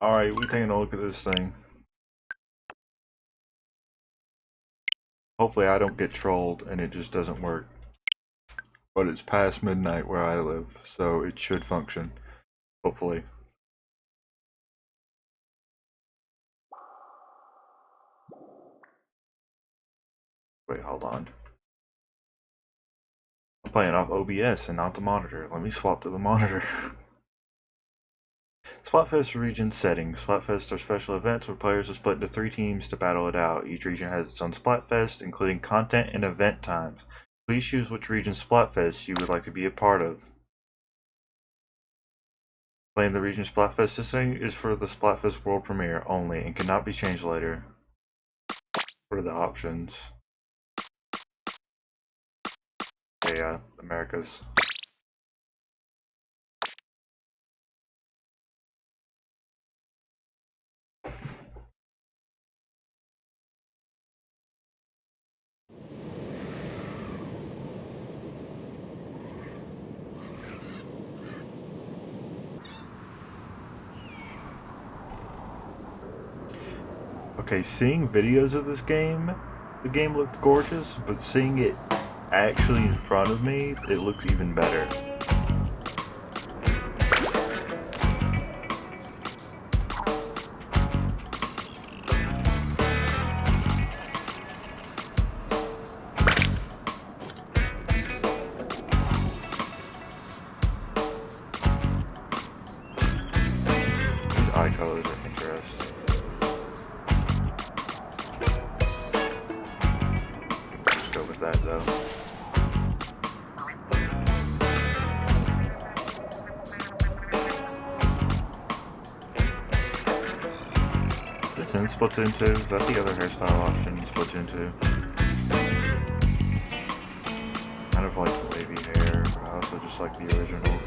Alright, we're taking a look at this thing. Hopefully I don't get trolled and it just doesn't work. But it's past midnight where I live, so it should function. Hopefully. Wait, hold on. I'm playing off OBS and not the monitor. Let me swap to the monitor. Splatfest region settings. Splatfest are special events where players are split into 3 teams to battle it out. Each region has its own Splatfest, including content and event times. Please choose which region's Splatfest you would like to be a part of. Playing the region Splatfest system is for the Splatfest world premiere only and cannot be changed later. What are the options? Yeah, America's. Okay, seeing videos of this game, the game looked gorgeous, but seeing it actually in front of me, it looks even better. These eye colors are interesting. That though. Is this in Splatoon 2? Is that the other hairstyle option in Splatoon 2? Kind of like the wavy hair, but I also just like the original.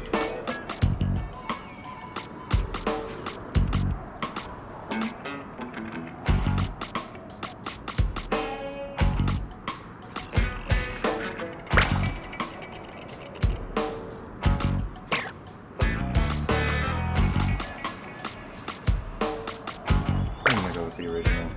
The original.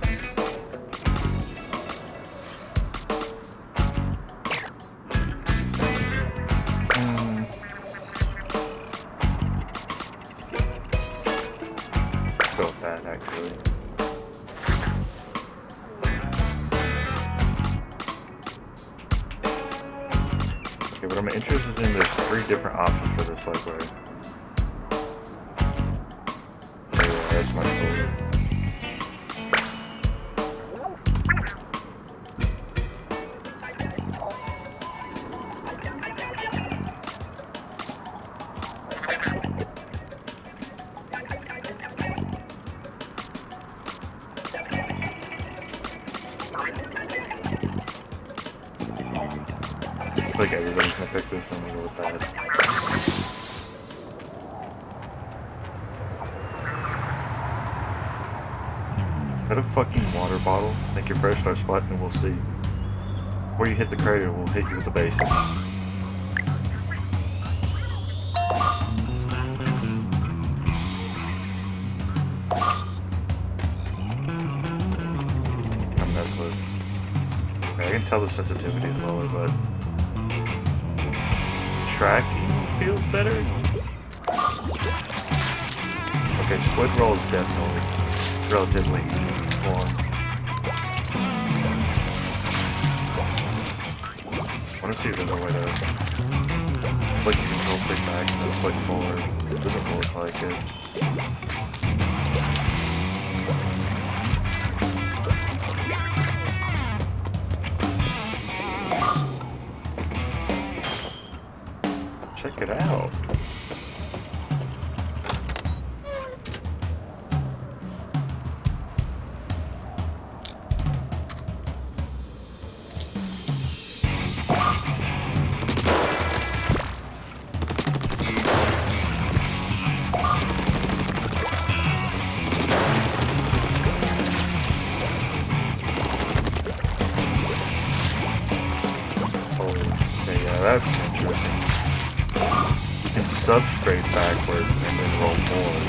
Go with that actually. Okay, but I'm interested in there's 3 different options for this lightweight. Yeah, that's much cooler. I think everybody's gonna pick this one and go with that. Hit a fucking water bottle, make your prayer start splatting, and we'll see. Where you hit the crater, we'll hit you with the basin. I mess with. Okay, I can tell the sensitivity is lower, but tracking feels better. Okay, squid roll is definitely relatively easy to perform. I want to see if there's a way to flick the control stick back and then flick forward. It doesn't look like it. Check it out. Okay, yeah, that's interesting. You can substrate backwards and then roll forward.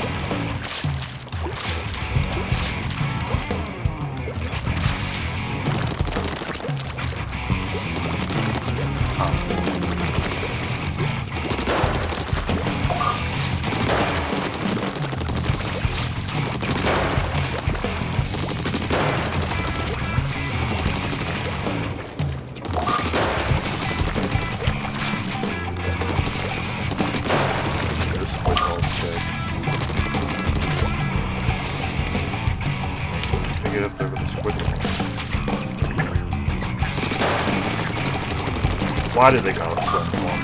Why did they call it Sunform?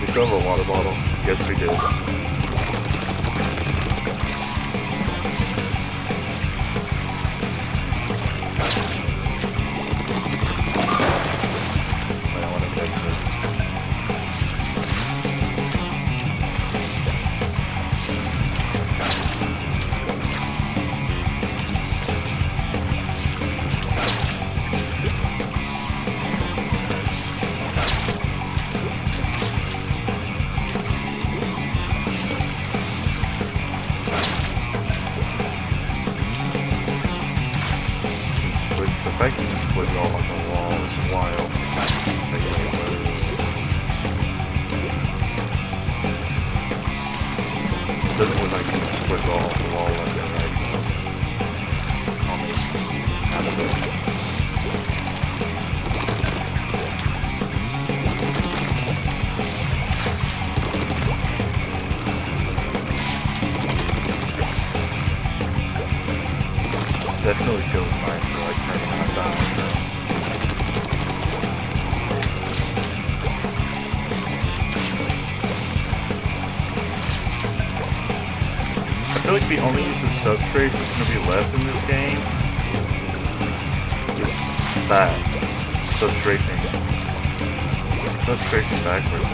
We still have a water bottle. Yes, we did. The fact you can split it all on the wall is wild. It doesn't look like you can split it all off the wall like that right now. Almost out of it. Definitely feels nice for like turning on down. I feel like the only use of substrate that's going to be left in this game is that substracing. Substracing backwards.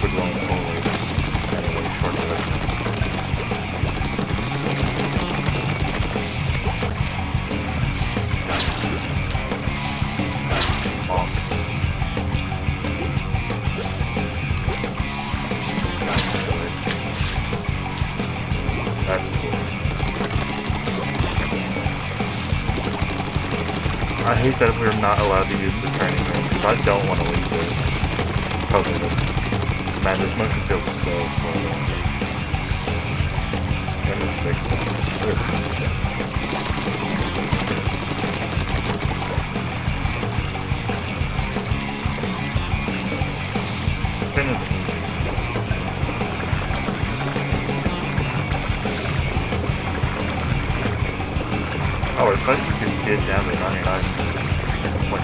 We're going forward. Anyway, shortcut. That's cool. I hate that we're not allowed to use the turning room because I don't want to leave this. Probably. Man, this motion feels so slow. And the stick sense. Oh, I thought you could get down to 99.9.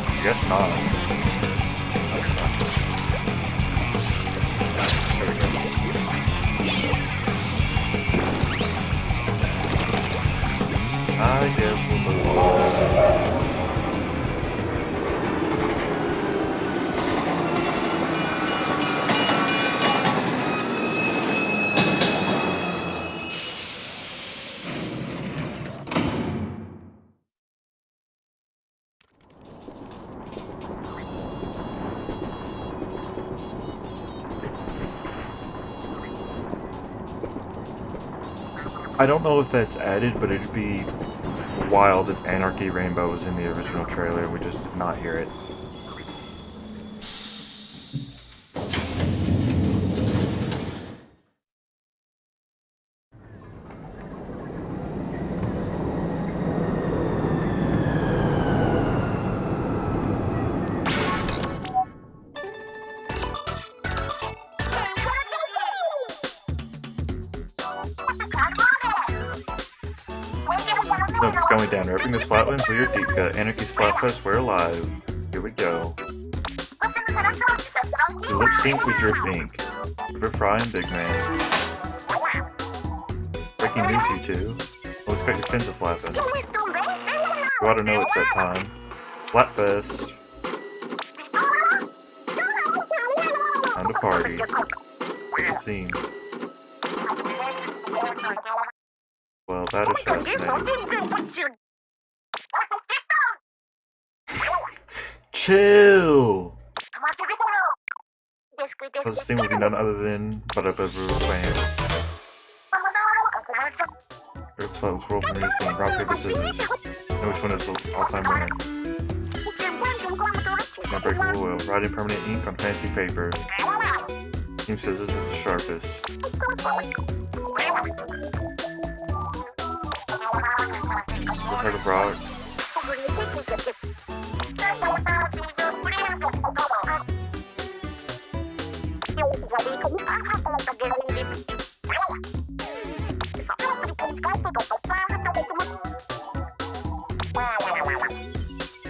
I guess not. There we go. I guess we'll move on. I don't know if that's added, but it'd be wild if Anarchy Rainbow was in the original trailer and we just did not hear it. No, it's going down. Ripping the Splatlands, we are deep cut. Anarchy Splatfest, we're alive. Here we go. The lip sync, we drip ink. River Fry and Big Man. Breaking news, you two. Oh, it's got your fins flapping. You ought to know it's that time. Splatfest. Time to party. What's the theme? Well, that is fascinating. Chill! This thing would be none other than Butterbuzzer Plan. Let's folks roll for news from rock, paper, scissors. Know which one is the all-time winner. Unbreakable wheel. Writing permanent ink on fancy paper. Team scissors is the sharpest. We've heard of rock.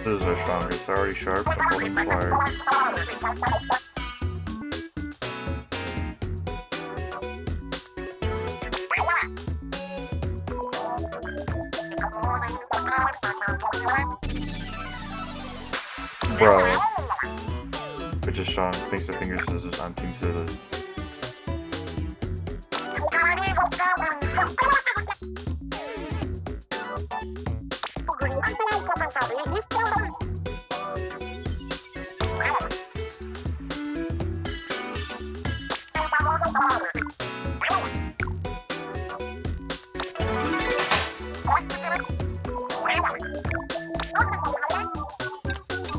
This is our strongest. They're already sharp, but holding fire. Bro. Which is strong. Thanks to finger scissors. I'm team scissors.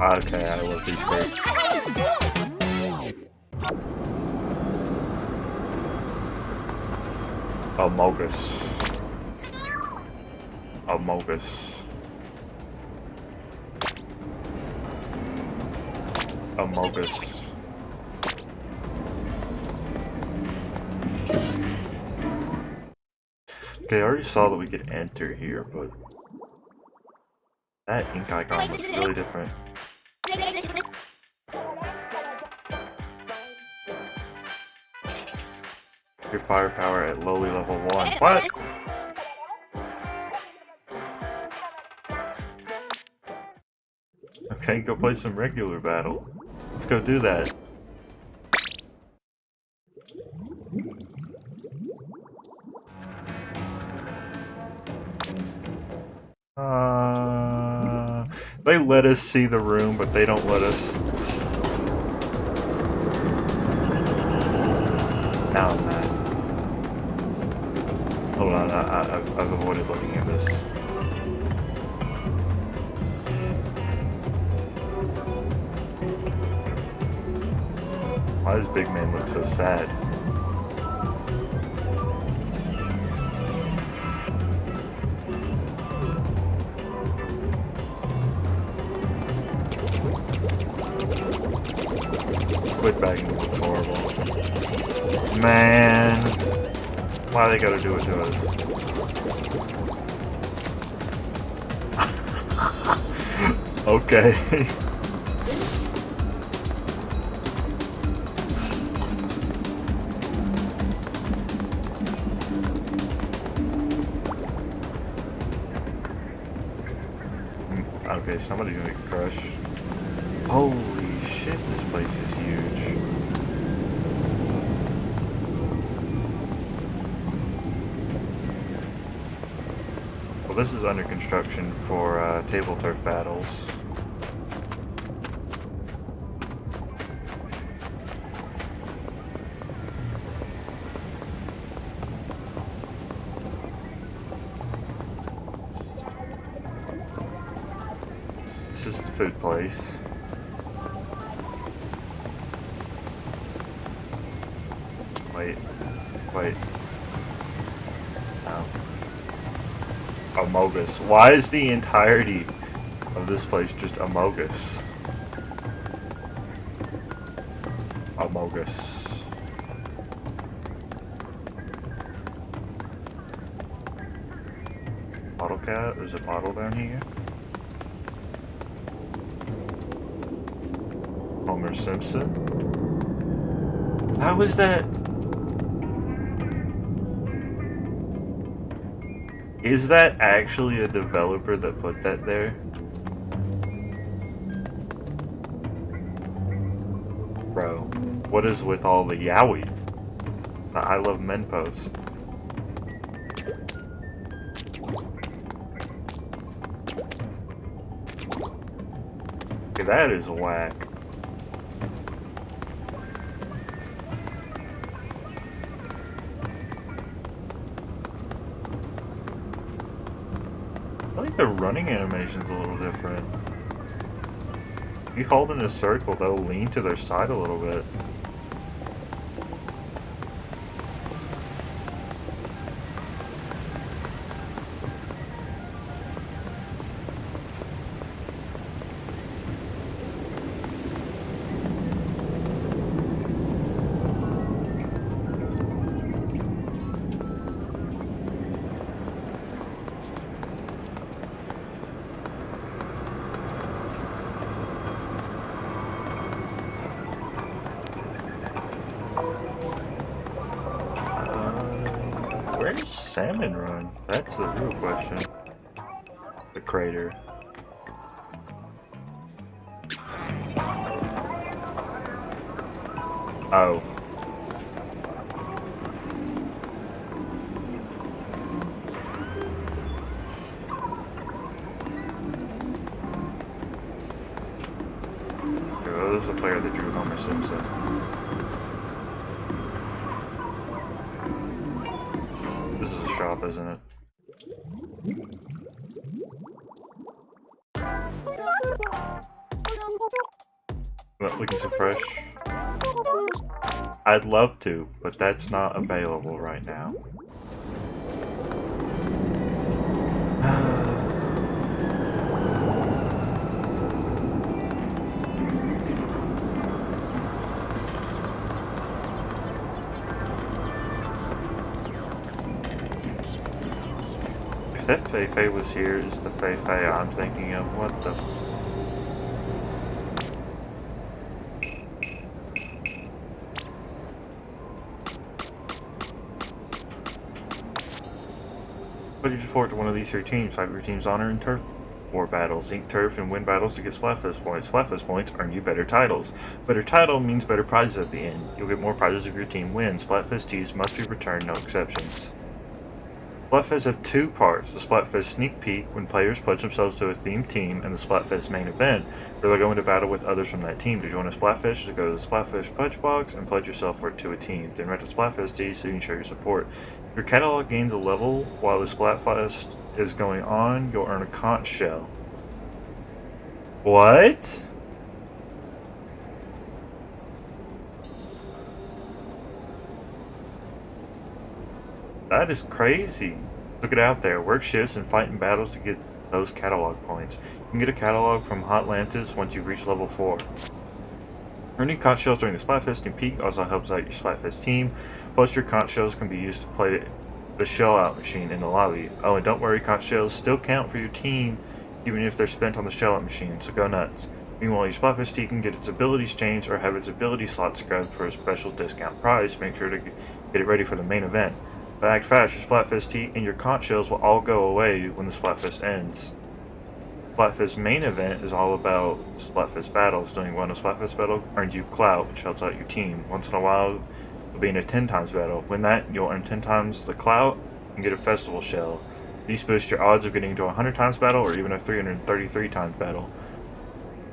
Okay, I love these things. Amogus. Amogus. Amogus. Okay, I already saw that we could enter here, but that ink icon looks really different. Your firepower at lowly level 1. What? Okay, go play some regular battle. Let's go do that. They let us see the room, but they don't let us. Now I'm mad. Hold on, I've avoided looking at this. Why does Big Man look so sad? Quit bagging looks horrible. Man, why they gotta do it to us? Okay. Okay, somebody's gonna crush. Holy shit, this place is huge. Well, this is under construction for table turf battles. This is the food place. Wait. No. Amogus. Why is the entirety of this place just Amogus? Amogus. Bottle cat? There's a bottle down here. Homer Simpson. How is that? Is that actually a developer that put that there? Bro, what is with all the yaoi? The I love men post. Okay, that is whack. I think the running animation's a little different. If you hold in a circle, they'll lean to their side a little bit. Where does salmon run? That's the real question. The crater. Oh. Oh, this is a player that drew Homer Simpson. This is a shop, isn't it? Looking so fresh. I'd love to, but that's not available right now. If that Fei was here, is the Fei I'm thinking of? What the? Put your support to one of these three teams. Fight your team's honor in turf war battles. Ink turf and win battles to get Splatfest points. Splatfest points earn you better titles. Better title means better prizes at the end. You'll get more prizes if your team wins. Splatfest tees must be returned, no exceptions. Splatfest have two parts. The Splatfest sneak peek, when players pledge themselves to a themed team, and the Splatfest main event, where they'll go into battle with others from that team. To join a Splatfest, just go to the Splatfest pledge box and pledge yourself to a team. Then rent a Splatfest tee so you can show your support. If your catalog gains a level while the Splatfest is going on, you'll earn a conch shell. What? That is crazy. Look it out there. Work shifts and fight in battles to get those catalog points. You can get a catalog from Hotlantis once you reach level 4. Earning conch shells during the Splatfest and Peak also helps out your Splatfest team. Plus, your conch shells can be used to play the shell out machine in the lobby. Oh, and don't worry, conch shells still count for your team, even if they're spent on the shell out machine, so go nuts. Meanwhile, your Splatfest team can get its abilities changed or have its ability slot scrubbed for a special discount price. Make sure to get it ready for the main event. But act fast, your Splatfest tee and your conch shells will all go away when the Splatfest ends. Splatfest main event is all about Splatfest battles. Doing one in a Splatfest battle earns you clout, which helps out your team. Once in a while, you'll be in a 10 times battle. Win that, you'll earn 10 times the clout and get a festival shell. These boost your odds of getting into a 100 times battle or even a 333 times battle.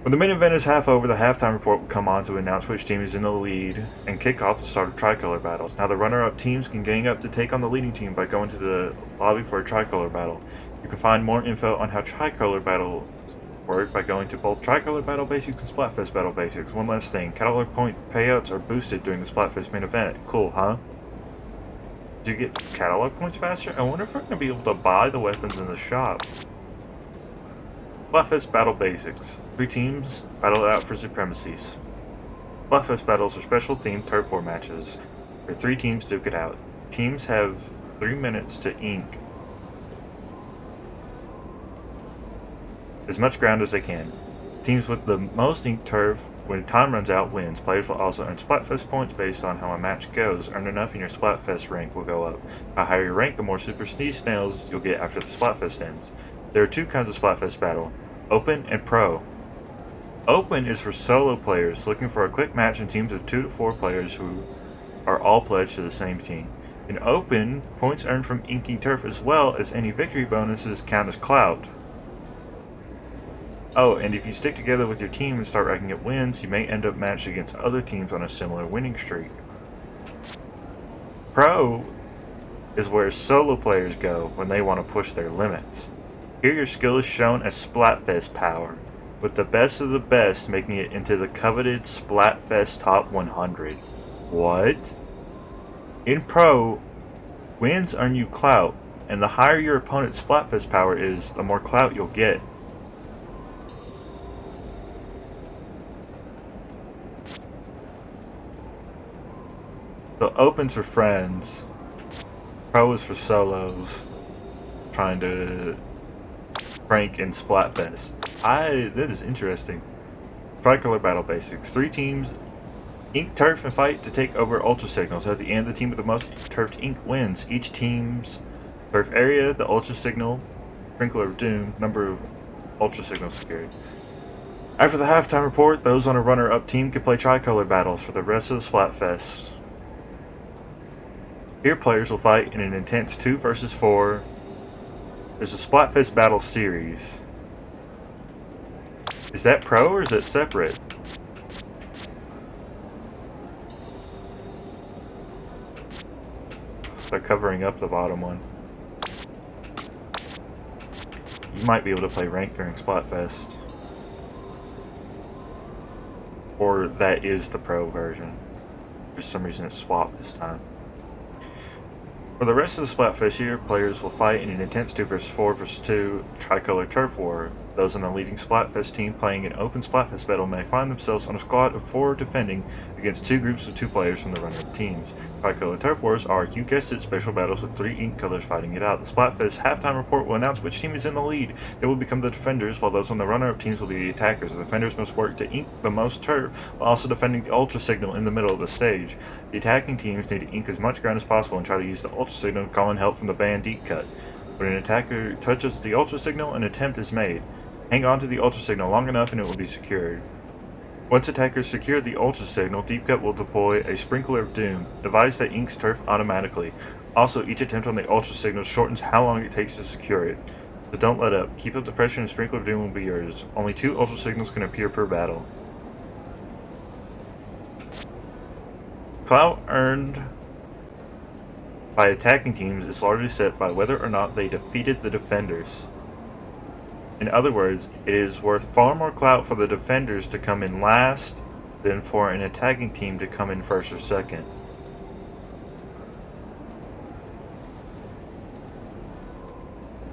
When the main event is half over, the halftime report will come on to announce which team is in the lead and kick off the start of tricolor battles. Now the runner-up teams can gang up to take on the leading team by going to the lobby for a tricolor battle. You can find more info on how tricolor battles work by going to both tricolor battle basics and Splatfest battle basics. One last thing, catalog point payouts are boosted during the Splatfest main event. Cool, huh? Do you get catalog points faster? I wonder if we're going to be able to buy the weapons in the shop. Splatfest Battle Basics. 3 teams battle it out for supremacies. Splatfest battles are special themed turf war matches where 3 teams duke it out. Teams have 3 minutes to ink as much ground as they can. Teams with the most inked turf, when time runs out, wins. Players will also earn Splatfest points based on how a match goes. Earn enough and your Splatfest rank will go up. The higher your rank, the more super sneeze snails you'll get after the Splatfest ends. There are 2 kinds of Splatfest battle, Open and Pro. Open is for solo players looking for a quick match in teams of 2 to 4 players who are all pledged to the same team. In Open, points earned from inking turf as well as any victory bonuses count as clout. Oh, and if you stick together with your team and start racking up wins, you may end up matched against other teams on a similar winning streak. Pro is where solo players go when they want to push their limits. Here your skill is shown as Splatfest power. with the best of the best making it into the coveted Splatfest Top 100. What? In Pro, wins earn you clout, and the higher your opponent's Splatfest power is, the more clout you'll get. So Open's for friends, Pro is for solos, trying to rank in Splatfest. That is interesting. Tricolor battle basics. 3 teams, ink, turf, and fight to take over ultra signals. At the end, the team with the most turfed ink wins. Each team's turf area, the ultra signal, sprinkler of doom, number of ultra signals secured. After the halftime report, those on a runner-up team can play tricolor battles for the rest of the Splatfest. Here, players will fight in an intense 2 versus 4. There's a Splatfest battle series. Is that pro or is that separate? They're covering up the bottom one. You might be able to play ranked during Splatfest. Or that is the pro version. For some reason it's swapped this time. For the rest of the Splatfest year, players will fight in an intense 2 vs 4 vs 2 tricolor turf war. Those on the leading Splatfest team playing an open Splatfest battle may find themselves on a squad of 4 defending against 2 groups of 2 players from the runner-up teams. Tricolor turf wars are, you guessed it, special battles with 3 ink colors fighting it out. The Splatfest halftime report will announce which team is in the lead. They will become the defenders, while those on the runner-up teams will be the attackers. The defenders must work to ink the most turf, while also defending the ultra signal in the middle of the stage. The attacking teams need to ink as much ground as possible and try to use the ultra signal to call in help from the band deep cut. When an attacker touches the ultra signal, an attempt is made. Hang on to the ultra signal long enough and it will be secured. Once attackers secure the ultra signal, Deep Cut will deploy a Sprinkler of Doom, device that inks turf automatically. Also, each attempt on the ultra signal shortens how long it takes to secure it. So don't let up. Keep up the pressure and Sprinkler of Doom will be yours. Only 2 ultra signals can appear per battle. Clout earned by attacking teams is largely set by whether or not they defeated the defenders. In other words, it is worth far more clout for the defenders to come in last than for an attacking team to come in first or second.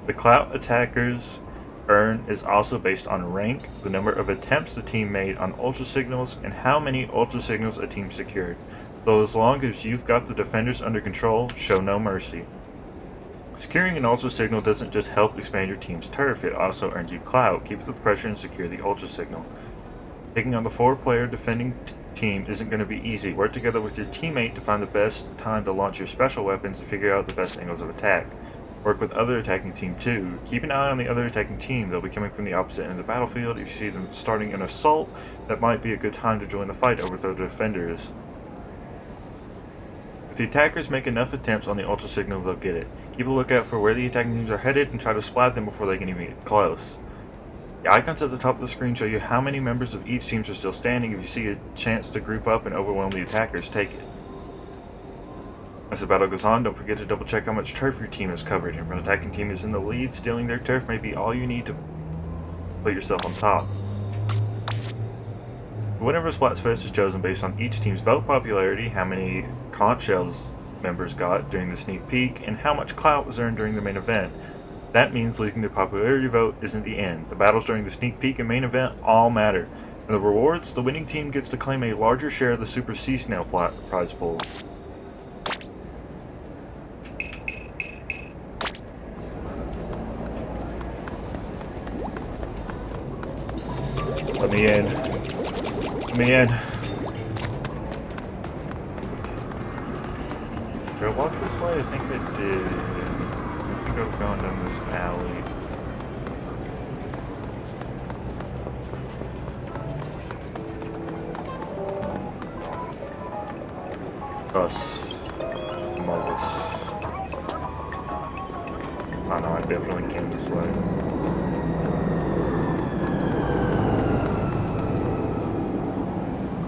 The clout attackers earn is also based on rank, the number of attempts the team made on ultra signals, and how many ultra signals a team secured. Though as long as you've got the defenders under control, show no mercy. Securing an ultra signal doesn't just help expand your team's turf, it also earns you clout. Keep up the pressure and secure the ultra signal. Taking on the 4-player defending team isn't going to be easy. Work together with your teammate to find the best time to launch your special weapons and figure out the best angles of attack. Work with other attacking team too. Keep an eye on the other attacking team. They'll be coming from the opposite end of the battlefield. If you see them starting an assault, that might be a good time to join the fight over the defenders. If the attackers make enough attempts on the ultra signal, they'll get it. Keep a lookout for where the attacking teams are headed and try to splat them before they can even get close. The icons at the top of the screen show you how many members of each team are still standing. If you see a chance to group up and overwhelm the attackers, take it. As the battle goes on, don't forget to double check how much turf your team has covered. If an attacking team is in the lead, stealing their turf may be all you need to put yourself on top. The winner of Splatfest is chosen based on each team's vote popularity, how many conch shells members got during the sneak peek, and how much clout was earned during the main event. That means losing the popularity vote isn't the end. The battles during the sneak peek and main event all matter. And the rewards, the winning team gets to claim a larger share of the Super Sea Snail prize pool. Let me in. Let me in. Did I walk this way? I think I did. I think I was going down this alley. Us. Mogus. Oh no, I definitely came this way.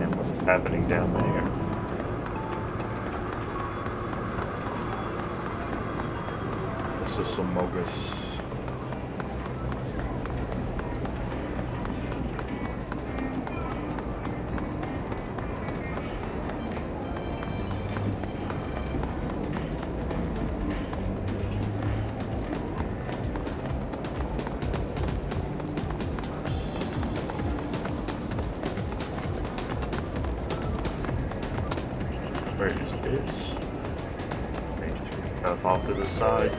And what is happening down there? This is some Mogus. this. May just be tough off to the side.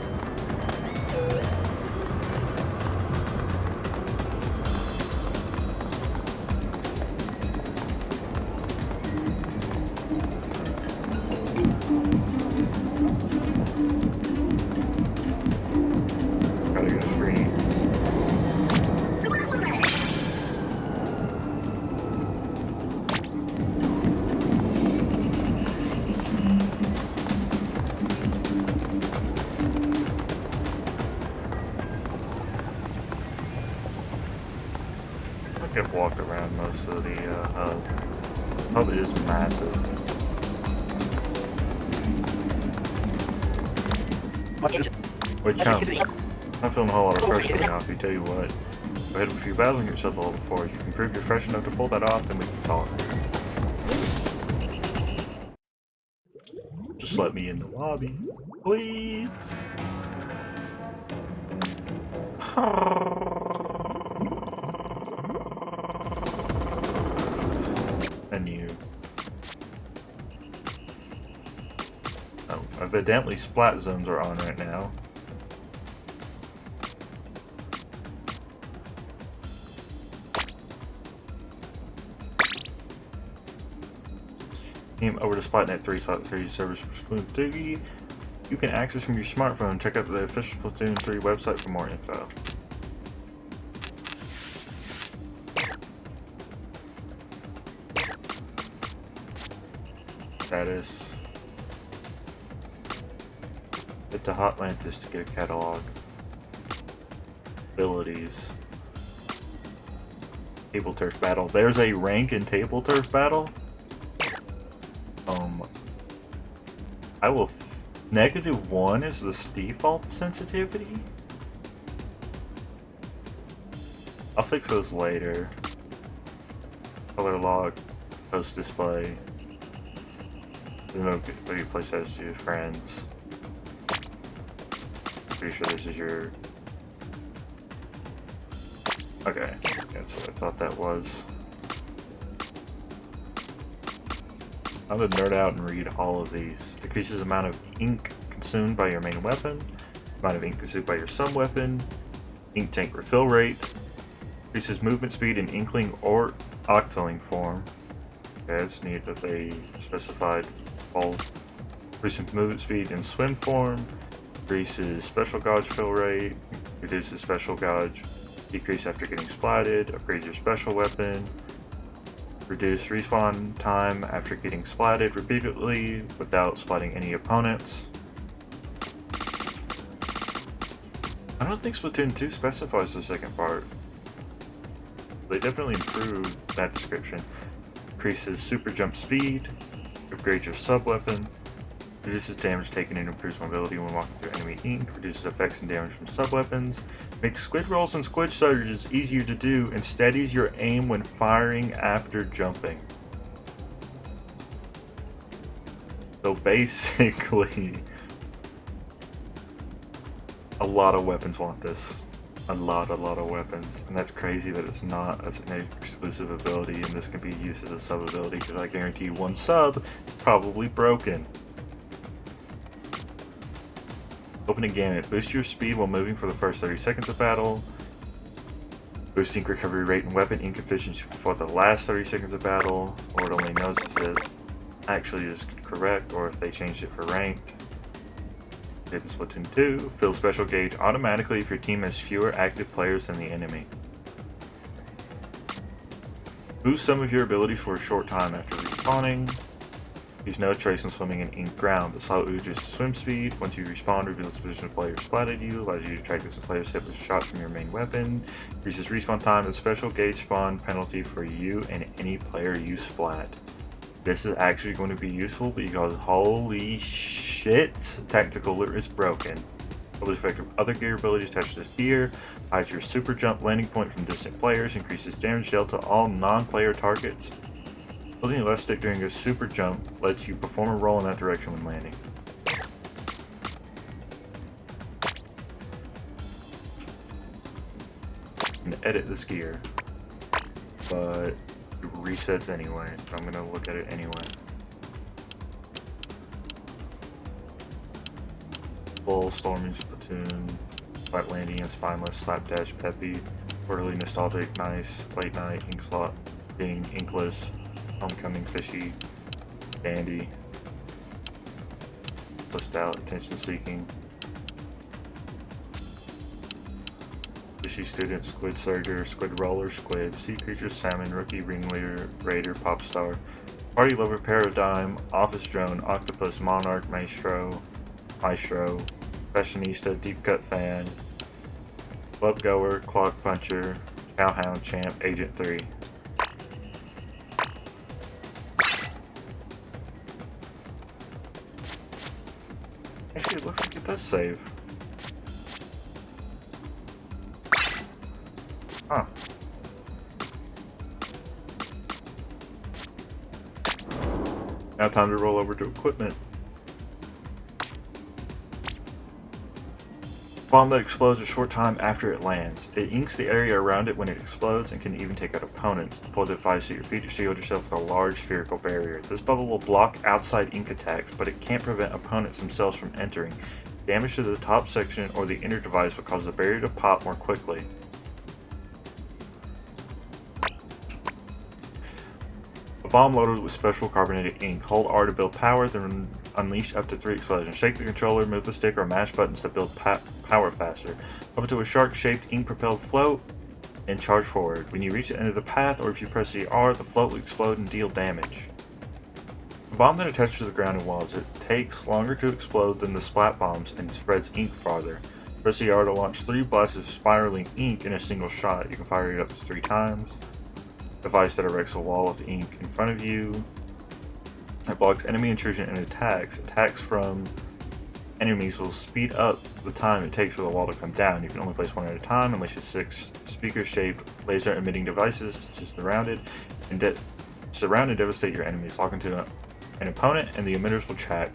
Gotta get a screen. I've walked around most of the hub. Hub is massive. Wait, chump. I'm not feeling a whole lot of pressure coming off you, tell you what. Go ahead, if you're battling yourself a level 4, if you can prove you're fresh enough to pull that off, then we can talk. Just let me in the lobby, please. Menu. Oh, evidently splat zones are on right now. Came over to Splatnet 3.3 servers for Splatoon 3. You can access from your smartphone. Check out the official Splatoon 3 website for more info. Status. Hit to Hotlantis to get a catalog. Abilities. Table turf battle. There's a rank in table turf battle. I will. -1 is the default sensitivity. I'll fix those later. Color log, post display. There's no way you play status to your friends. Pretty sure this is your. Okay, that's what I thought that was. I'm gonna nerd out and read all of these. Decreases the amount of ink consumed by your main weapon, amount of ink consumed by your sub-weapon, ink tank refill rate, increases movement speed in inkling or octoling form. Okay, it's neat that they specified both. Increases movement speed in swim form, increases special gauge fill rate, reduces special gauge, decrease after getting splatted, upgrades your special weapon, reduce respawn time after getting splatted repeatedly without splatting any opponents. I don't think Splatoon 2 specifies the second part. They definitely improved that description. Increases super jump speed, upgrades your sub-weapon, reduces damage taken and improves mobility when walking through enemy ink, reduces effects and damage from sub-weapons, makes squid rolls and squid surges easier to do, and steadies your aim when firing after jumping. So basically, a lot of weapons want this. A lot of weapons. And that's crazy that it's not as an exclusive ability and this can be used as a sub ability, because I guarantee you one sub is probably broken. Opening Gamut. Boost your speed while moving for the first 30 seconds of battle. Boost ink recovery rate and weapon ink efficiency for the last 30 seconds of battle. Or it only knows if it actually is correct or if they changed it for ranked. In Splatoon 2. Fill special gauge automatically if your team has fewer active players than the enemy. Boost some of your abilities for a short time after respawning. Use no trace on swimming in ink ground. The slightly reduces swim speed. Once you respawn, reveals the position of players splatted you. Allows you to track distance players hit with shots from your main weapon. Increases respawn time. The special gauge spawn penalty for you and any player you splat. This is actually going to be useful because holy shit, tactical lure is broken. Double effect of other gear abilities attached to this gear. Hides your super jump landing point from distant players. Increases damage dealt to all non-player targets. Holding the left stick during a super jump lets you perform a roll in that direction when landing. And edit this gear, but it resets anyway, so I'm gonna look at it anyway. Bull, Storming, Splatoon, Flat Landing, and Spineless, Slapdash, Peppy, Quarterly, Nostalgic, Nice, Late Night, Inkslot, Ding, Inkless, Homecoming, Fishy, Dandy, List Out, Attention Seeking, Fishy Student, Squid Surger, Squid Roller, Squid, Sea Creature, Salmon, Rookie, Ringleader, Raider, Popstar, Party Lover, Paradigm, Office Drone, Octopus, Monarch, Maestro, Fashionista, Deep Cut Fan, Club Goer, Clock Puncher, Cowhound, Champ, Agent 3. Actually, it looks like it does save. Huh. Now time to roll over to equipment. Bomb that explodes a short time after it lands. It inks the area around it when it explodes and can even take out opponents. Deploy the device at your feet to shield yourself with a large spherical barrier. This bubble will block outside ink attacks, but it can't prevent opponents themselves from entering. Damage to the top section or the inner device will cause the barrier to pop more quickly. A bomb loaded with special carbonated ink. Hold R to build power, then unleash up to 3 explosions. Shake the controller, move the stick, or mash buttons to build power faster. Up to a shark-shaped ink-propelled float and charge forward. When you reach the end of the path, or if you press the R, the float will explode and deal damage. A bomb that attaches to the ground and walls. It takes longer to explode than the splat bombs and spreads ink farther. Press the R to launch 3 blasts of spiraling ink in a single shot. You can fire it up to 3 times. Device that erects a wall of ink in front of you. It blocks enemy intrusion and attacks. Attacks from enemies will speed up the time it takes for the wall to come down. You can only place one at a time unless you 6 speaker-shaped laser-emitting devices to surround and devastate your enemies. Lock into an opponent and the emitters will track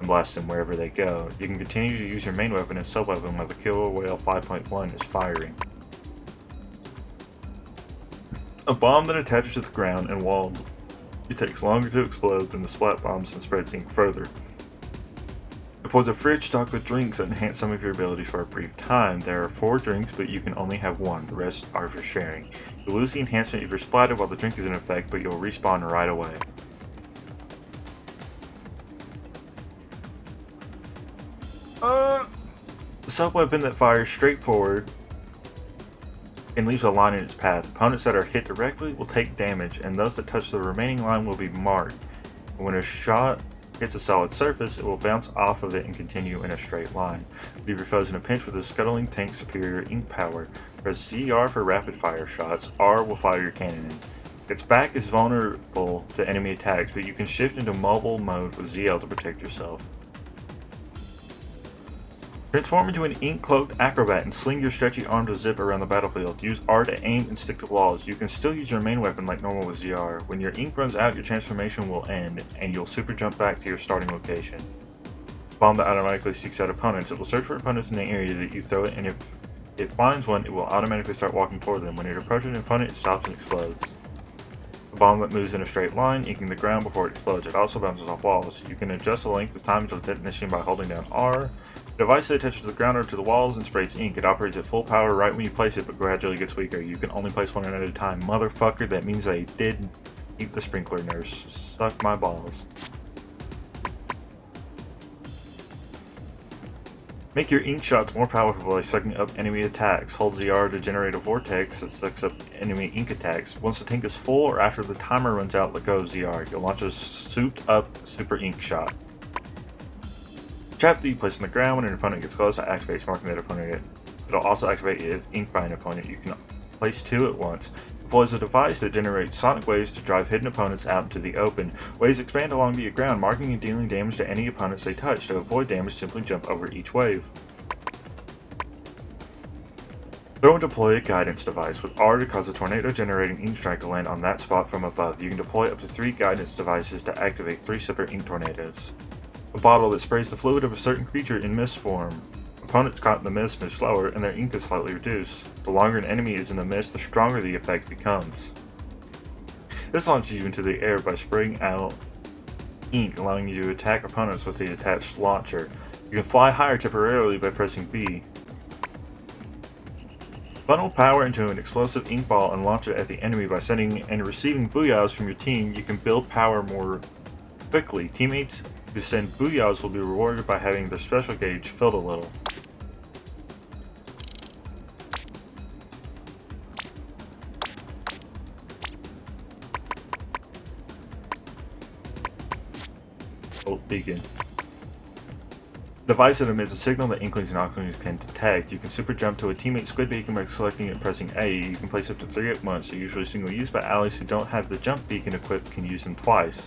and blast them wherever they go. You can continue to use your main weapon and sub-weapon while the Killer Whale 5.1 is firing. A bomb that attaches to the ground and walls. It takes longer to explode than the splat bombs and spreads ink further. Deploys a fridge stocked with drinks that enhance some of your abilities for a brief time. There are 4 drinks, but you can only have 1. The rest are for sharing. You'll lose the enhancement if you're splatted while the drink is in effect, but you'll respawn right away. The sub-weapon that fires straight forward and leaves a line in its path. Opponents that are hit directly will take damage, and those that touch the remaining line will be marked. When a shot hits a solid surface, it will bounce off of it and continue in a straight line. Leave your foes in a pinch with a scuttling tank superior ink power. Press ZR for rapid fire shots. R will fire your cannon in. Its back is vulnerable to enemy attacks, but you can shift into mobile mode with ZL to protect yourself. Transform into an ink-cloaked acrobat and sling your stretchy arm to zip around the battlefield. Use R to aim and stick to walls. You can still use your main weapon like normal with ZR. When your ink runs out, your transformation will end, and you'll super jump back to your starting location. Bomb that automatically seeks out opponents. It will search for opponents in the area that you throw it, and if it finds one, it will automatically start walking toward them. When it approaches an opponent, it stops and explodes. A bomb that moves in a straight line, inking the ground before it explodes. It also bounces off walls. You can adjust the length of time until detonation by holding down R. The device that attaches to the ground or to the walls and sprays ink. It operates at full power right when you place it, but gradually gets weaker. You can only place one at a time. Motherfucker, that means I did eat the sprinkler nurse. Suck my balls. Make your ink shots more powerful by sucking up enemy attacks. Hold ZR to generate a vortex that sucks up enemy ink attacks. Once the tank is full or after the timer runs out, let go of ZR. You'll launch a souped up super ink shot. Trap that you place on the ground when an opponent gets close, it activates, marking that opponent. It'll also activate if inked by an opponent. You can place 2 at once. Deploys a device that generates sonic waves to drive hidden opponents out into the open. Waves expand along the ground, marking and dealing damage to any opponents they touch. To avoid damage, simply jump over each wave. Throw and deploy a guidance device with R to cause a tornado generating ink strike to land on that spot from above. You can deploy up to 3 guidance devices to activate 3 separate ink tornadoes. A bottle that sprays the fluid of a certain creature in mist form. Opponents caught in the mist move slower and their ink is slightly reduced. The longer an enemy is in the mist, the stronger the effect becomes. This launches you into the air by spraying out ink, allowing you to attack opponents with the attached launcher. You can fly higher temporarily by pressing B. Funnel power into an explosive ink ball and launch it at the enemy by sending and receiving booyahs from your team. You can build power more quickly. Teammates who send booyahs will be rewarded by having their special gauge filled a little. Old beacon. Device that emits a signal that Inklings and Ocklings can detect. You can super jump to a teammate's squid beacon by selecting it and pressing A. You can place up to 3 at once. They're usually single use, but allies who don't have the jump beacon equipped can use them twice.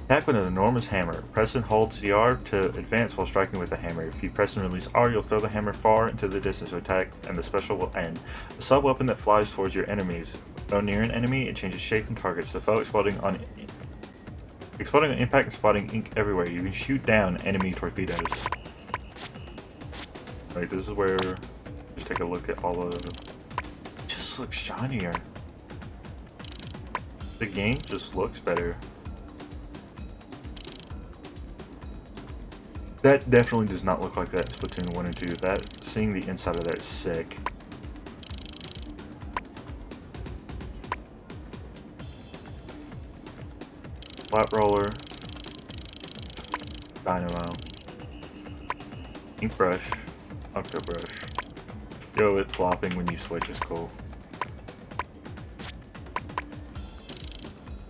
Attack with an enormous hammer. Press and hold CR to advance while striking with the hammer. If you press and release R, you'll throw the hammer far into the distance to attack, and the special will end. A sub-weapon that flies towards your enemies. Though near an enemy, it changes shape and targets. The foe exploding on impact and spotting ink everywhere. You can shoot down enemy torpedoes. Right, this is where just take a look at all of it. Just looks shinier. The game just looks better. That definitely does not look like that in Splatoon 1 and 2. That, seeing the inside of that is sick. Flat roller, dynamo, ink brush, octo brush. Yo, it flopping when you switch is cool.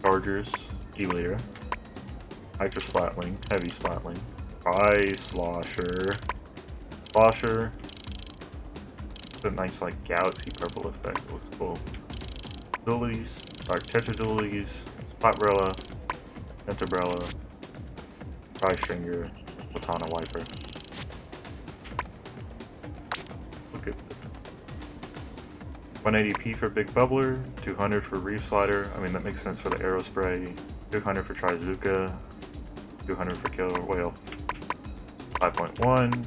Chargers, E-liter, nitro splatling, heavy splatling, ice slosher, slosher. It's a nice like galaxy purple effect. It looks cool. Abilities, dark tetra abilities, splatbrella. Umbrella, Tri Stringer, Platana Wiper. Look at 180p for Big Bubbler, 200 for Reef Slider. I mean, that makes sense for the Arrow Spray. 200 for Trizuka, 200 for Killer Whale 5.1,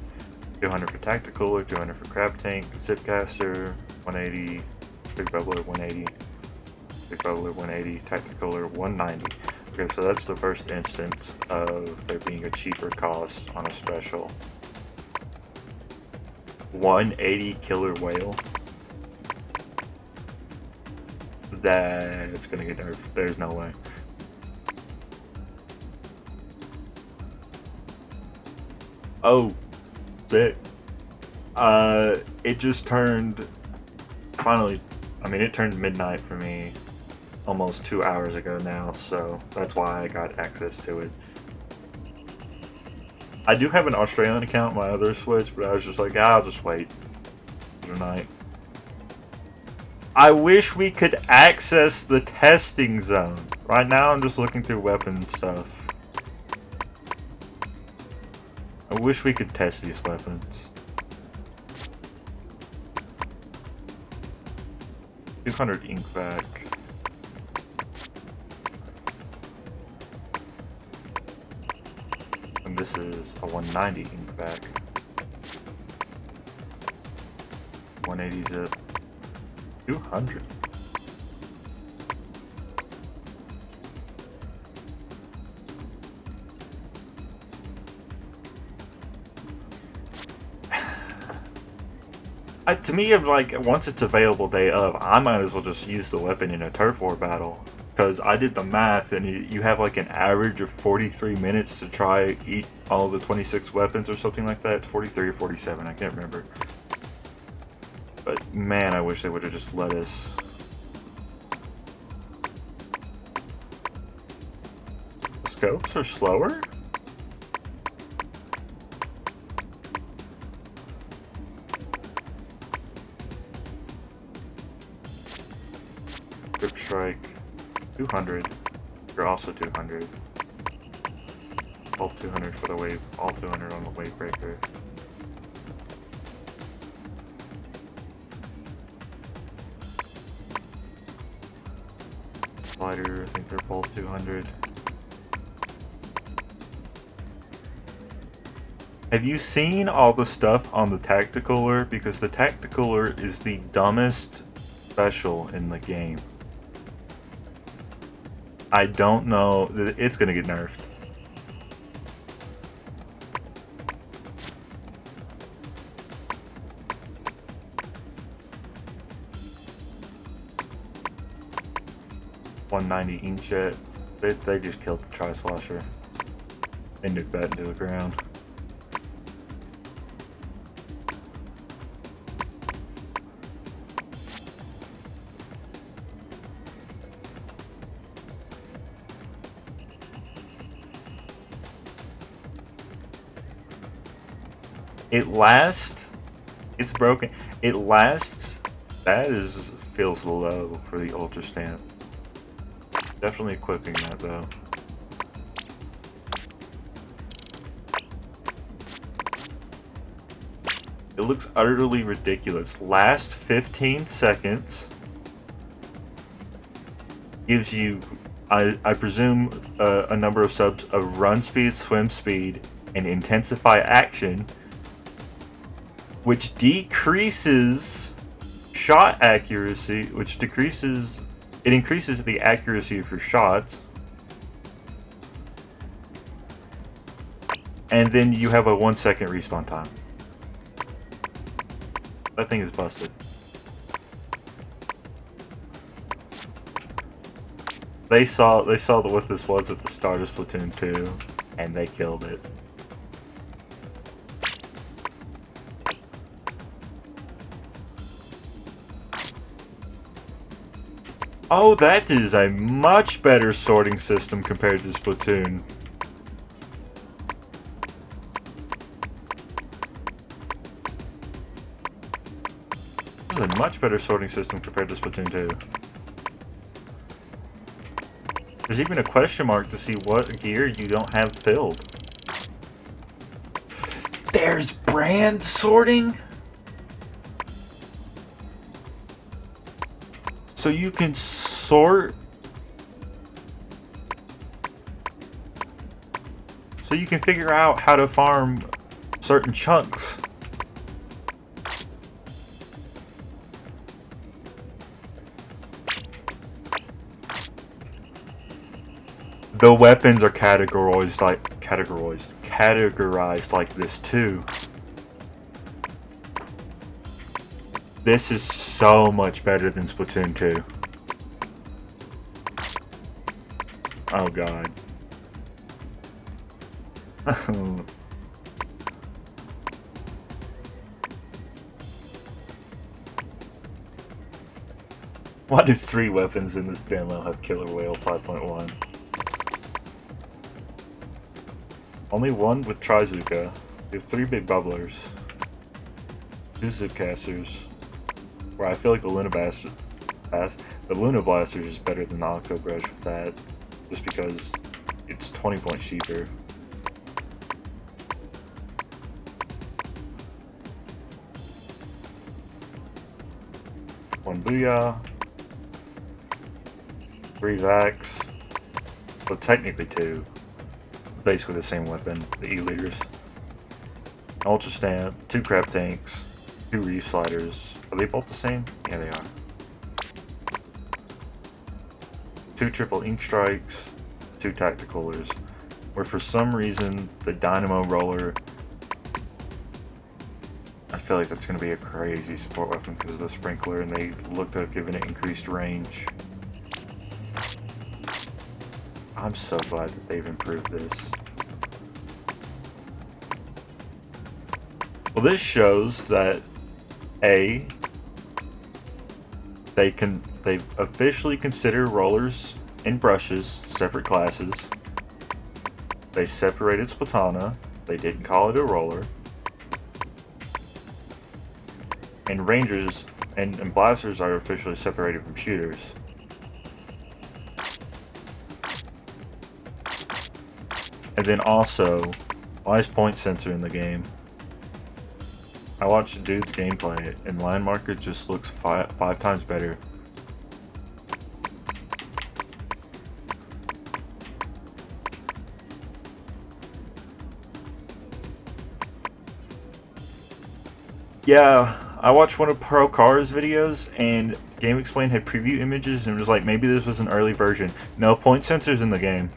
200 for Tacticooler, 200 for Crab Tank, Zipcaster, 180, Big Bubbler 180, Big Bubbler 180, Tacticooler 190. Okay, so that's the first instance of there being a cheaper cost on a special. 180 Killer Whale. That's gonna get nerfed. There's no way. Oh, sick. It just turned, finally, I mean, it turned midnight for me almost 2 hours ago now, so that's why I got access to it. I do have an Australian account on my other Switch, but I was just like, I'll just wait tonight. I wish we could access the testing zone. Right now I'm just looking through weapon stuff. I wish we could test these weapons. 200 ink back. And this is a 190 ink back. 180 zip. 200. To me, I'm like, once it's available day of, I might as well just use the weapon in a turf war battle. Because I did the math, and you have like an average of 43 minutes to try eat all the 26 weapons or something like that. 43 or 47, I can't remember. But man, I wish they would have just let us. The scopes are slower? Grip strike, 200. You're also 200. All 200 for the wave, all 200 on the wave breaker. Slider, I think they're both 200. Have you seen all the stuff on the Tacticooler? Because the Tacticooler is the dumbest special in the game. I don't know. It's gonna get nerfed. .190 inkjet. They just killed the Tri-Slosher. They nuked that into the ground. It lasts. It's broken. It lasts. That feels low for the Ultra Stamp. Definitely equipping that though. It looks utterly ridiculous. Last 15 seconds gives you, I presume, a number of subs of run speed, swim speed, and intensify action, which decreases shot accuracy, which decreases, it increases the accuracy of your shots. And then you have a 1 second respawn time. That thing is busted. They saw what this was at the start of Splatoon 2, and they killed it. Oh, that is a much better sorting system compared to Splatoon. This is a much better sorting system compared to Splatoon 2. There's even a question mark to see what gear you don't have filled. There's brand sorting? So you can sort... So you can figure out how to farm certain chunks. The weapons are categorized like this too. This is so much better than Splatoon 2. Oh god. Why do 3 weapons in this demo have Killer Whale 5.1? Only 1 with Trizuka. We have 3 big bubblers. 2 Zipcasters. Where I feel like the Luna Blaster is better than the Octobrush with that. Just because it's 20 points cheaper. One Booyah. 3 Vax. Well, technically 2. Basically the same weapon, the E-Leaders. Ultra Stamp, 2 Crab Tanks, 2 Reef Sliders. Are they both the same? Yeah, they are. 2 Triple Ink Strikes, 2 Tacticolors. Where for some reason, the Dynamo Roller, I feel like that's going to be a crazy support weapon because of the Sprinkler, and they look to have given it increased range. I'm so glad that they've improved this. Well, this shows that they officially consider rollers and brushes separate classes. They separated Splatana. They didn't call it a roller. And Rangers and Blasters are officially separated from shooters. And then also, why is point sensor in the game? I watched a dude's gameplay, and line marker just looks five times better. Yeah, I watched one of Pro Car's videos, and Game Explain had preview images and it was like, maybe this was an early version. No, point sensor's in the game.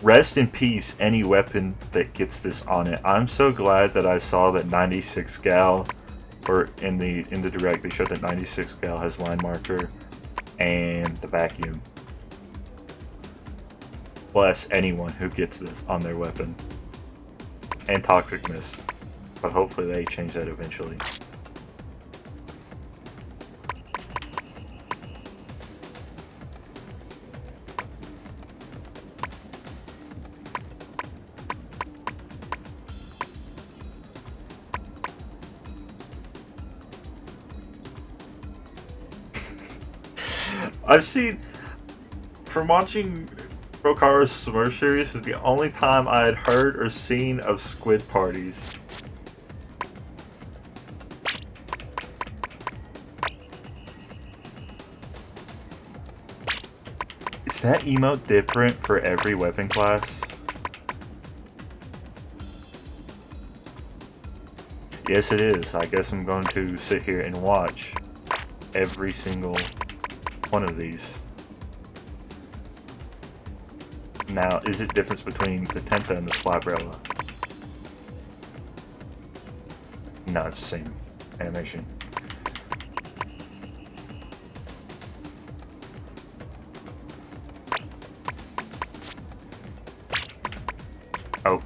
Rest in peace, any weapon that gets this on it. I'm so glad that I saw that 96 gal, or in the direct, they showed that 96 gal has line marker and the vacuum. Bless anyone who gets this on their weapon. And toxic mist. But hopefully they change that eventually. I've seen, from watching Procaro's Smurf series, is the only time I had heard or seen of squid parties. Is that emote different for every weapon class? Yes, it is. I guess I'm going to sit here and watch every single one of these. Now, is it difference between the Tenta and the Splabrella? No, it's the same animation. Oh.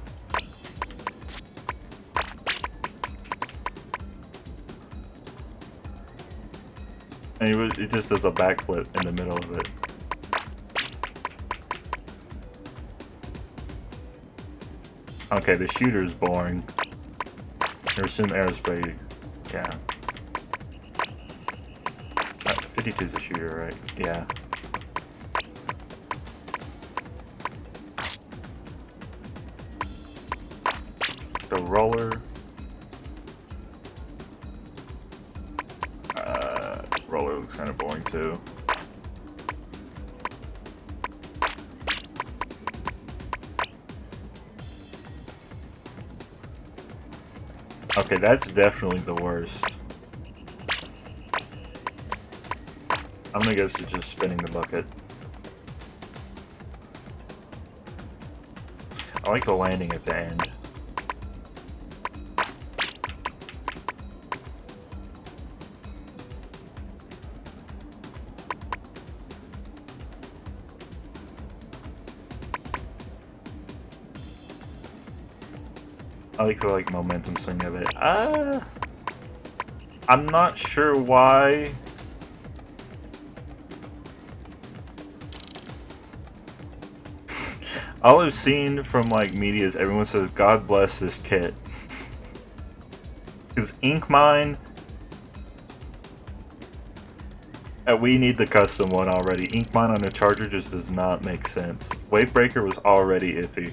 And it just does a backflip in the middle of it. Okay, the shooter is boring. There's some aerospace. Yeah. 52 is a shooter, right? Yeah. The roller. Roller looks kind of boring too. Okay, that's definitely the worst. I'm gonna guess it's just spinning the bucket. I like the landing at the end. I like the momentum swing of it. I'm not sure why. All I've seen from media is everyone says, "God bless this kit," because Ink Mine. We need the custom one already. Ink Mine on a charger just does not make sense. Wavebreaker was already iffy.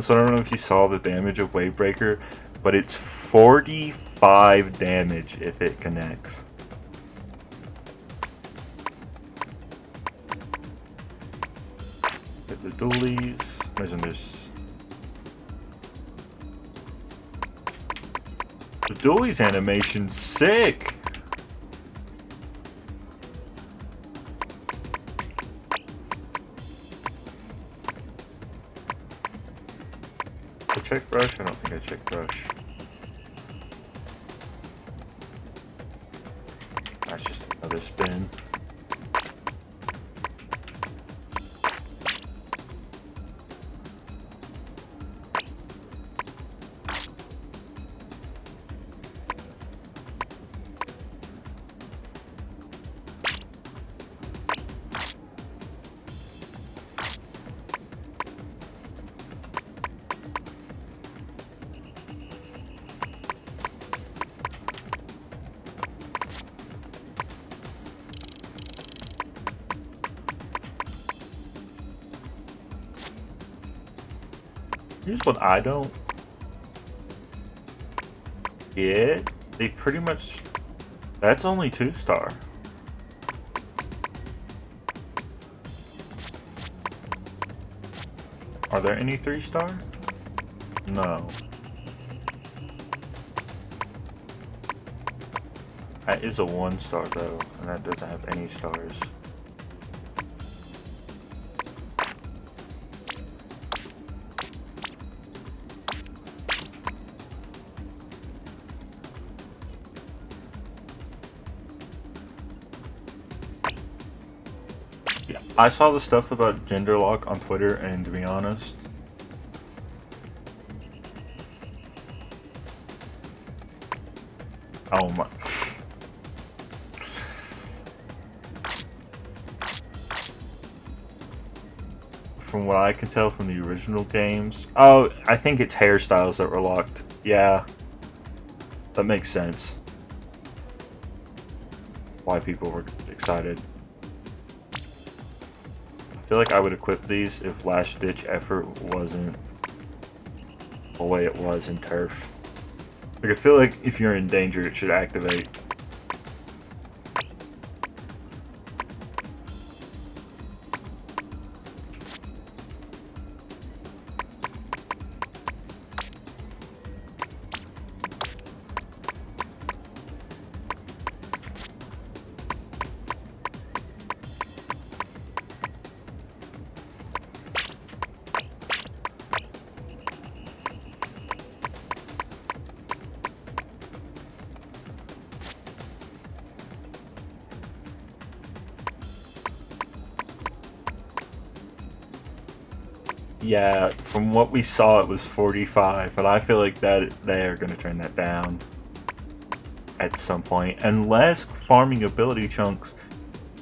So I don't know if you saw the damage of Wavebreaker, but it's 45 damage if it connects. Get the dualies. Imagine this. The dualies animation's sick! Check brush? I don't think I checked brush. That's just another spin. Here's what I don't get. They pretty much... That's only 2-star. Are there any 3-star? No. That is a 1-star though, and that doesn't have any stars. Yeah, I saw the stuff about gender lock on Twitter, and to be honest, oh my. From what I can tell from the original games, oh, I think it's hairstyles that were locked. Yeah, that makes sense. Why people were excited. I feel like I would equip these if Last Ditch Effort wasn't the way it was in Turf. Like, I feel like if you're in danger, it should activate. Yeah, from what we saw, it was 45, but I feel like that they are going to turn that down at some point, unless farming ability chunks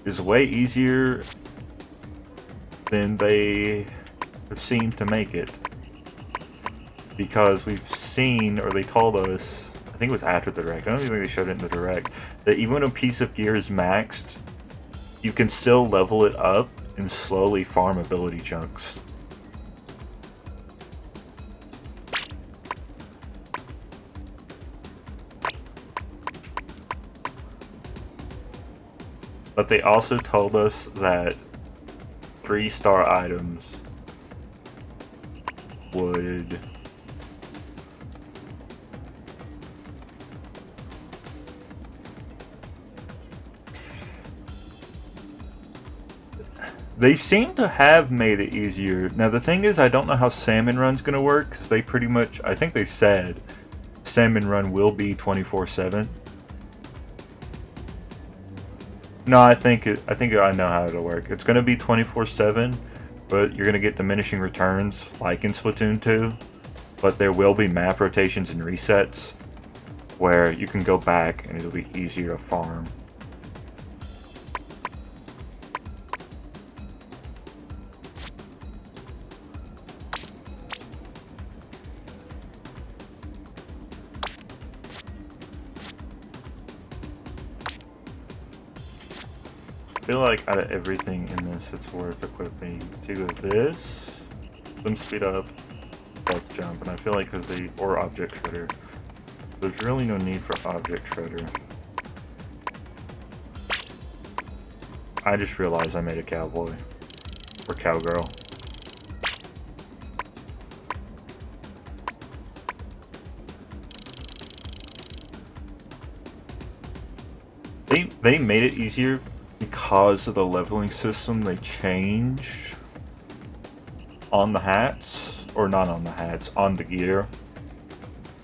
is way easier than they have seemed to make it. Because we've seen, or they told us, I think it was after the direct, I don't even think they showed it in the direct, that even when a piece of gear is maxed, you can still level it up and slowly farm ability chunks. But they also told us that 3-star items would they seem to have made it easier. Now the thing is, I don't know how Salmon Run's gonna work, because they pretty much, I think they said Salmon Run will be 24/7. No, I think I know how it'll work. It's gonna be 24/7, but you're gonna get diminishing returns like in Splatoon 2. But there will be map rotations and resets where you can go back and it'll be easier to farm. I feel like out of everything in this, it's worth equipping. It's either this, swim speed up, stealth jump, and I feel like or object shredder. There's really no need for object shredder. I just realized I made a cowboy or cowgirl. They made it easier because of the leveling system they changed on the hats, or not on the hats, on the gear.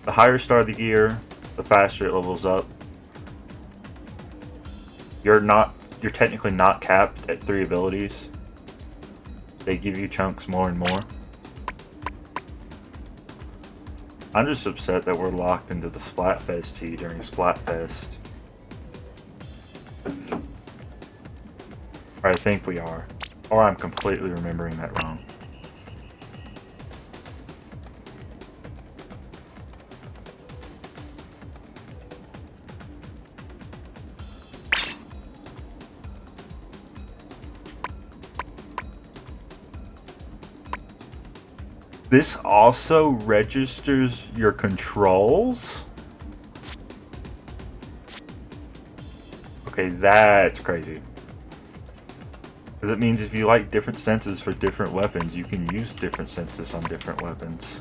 The higher star the gear, the faster it levels up. You're technically not capped at 3 abilities. They give you chunks more and more. I'm just upset that we're locked into the Splatfest tee during Splatfest. Or I think we are. Or I'm completely remembering that wrong. This also registers your controls? Okay, that's crazy. Because it means if you like different senses for different weapons, you can use different senses on different weapons.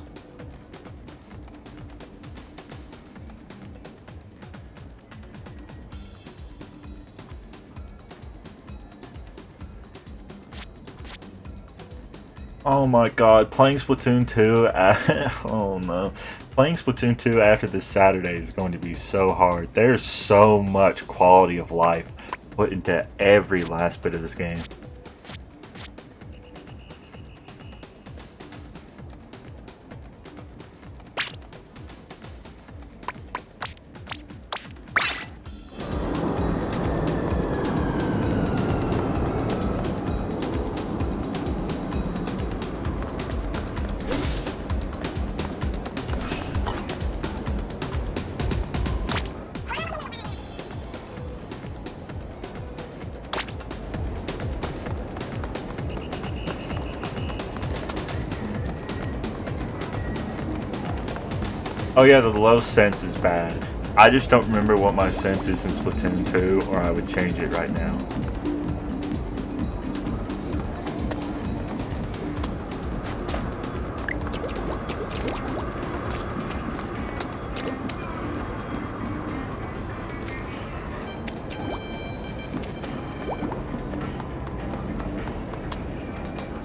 Oh my god, playing Splatoon 2 oh no. Playing Splatoon 2 after this Saturday is going to be so hard. There's so much quality of life put into every last bit of this game. Oh yeah, the low sense is bad. I just don't remember what my sense is in Splatoon 2, or I would change it right now.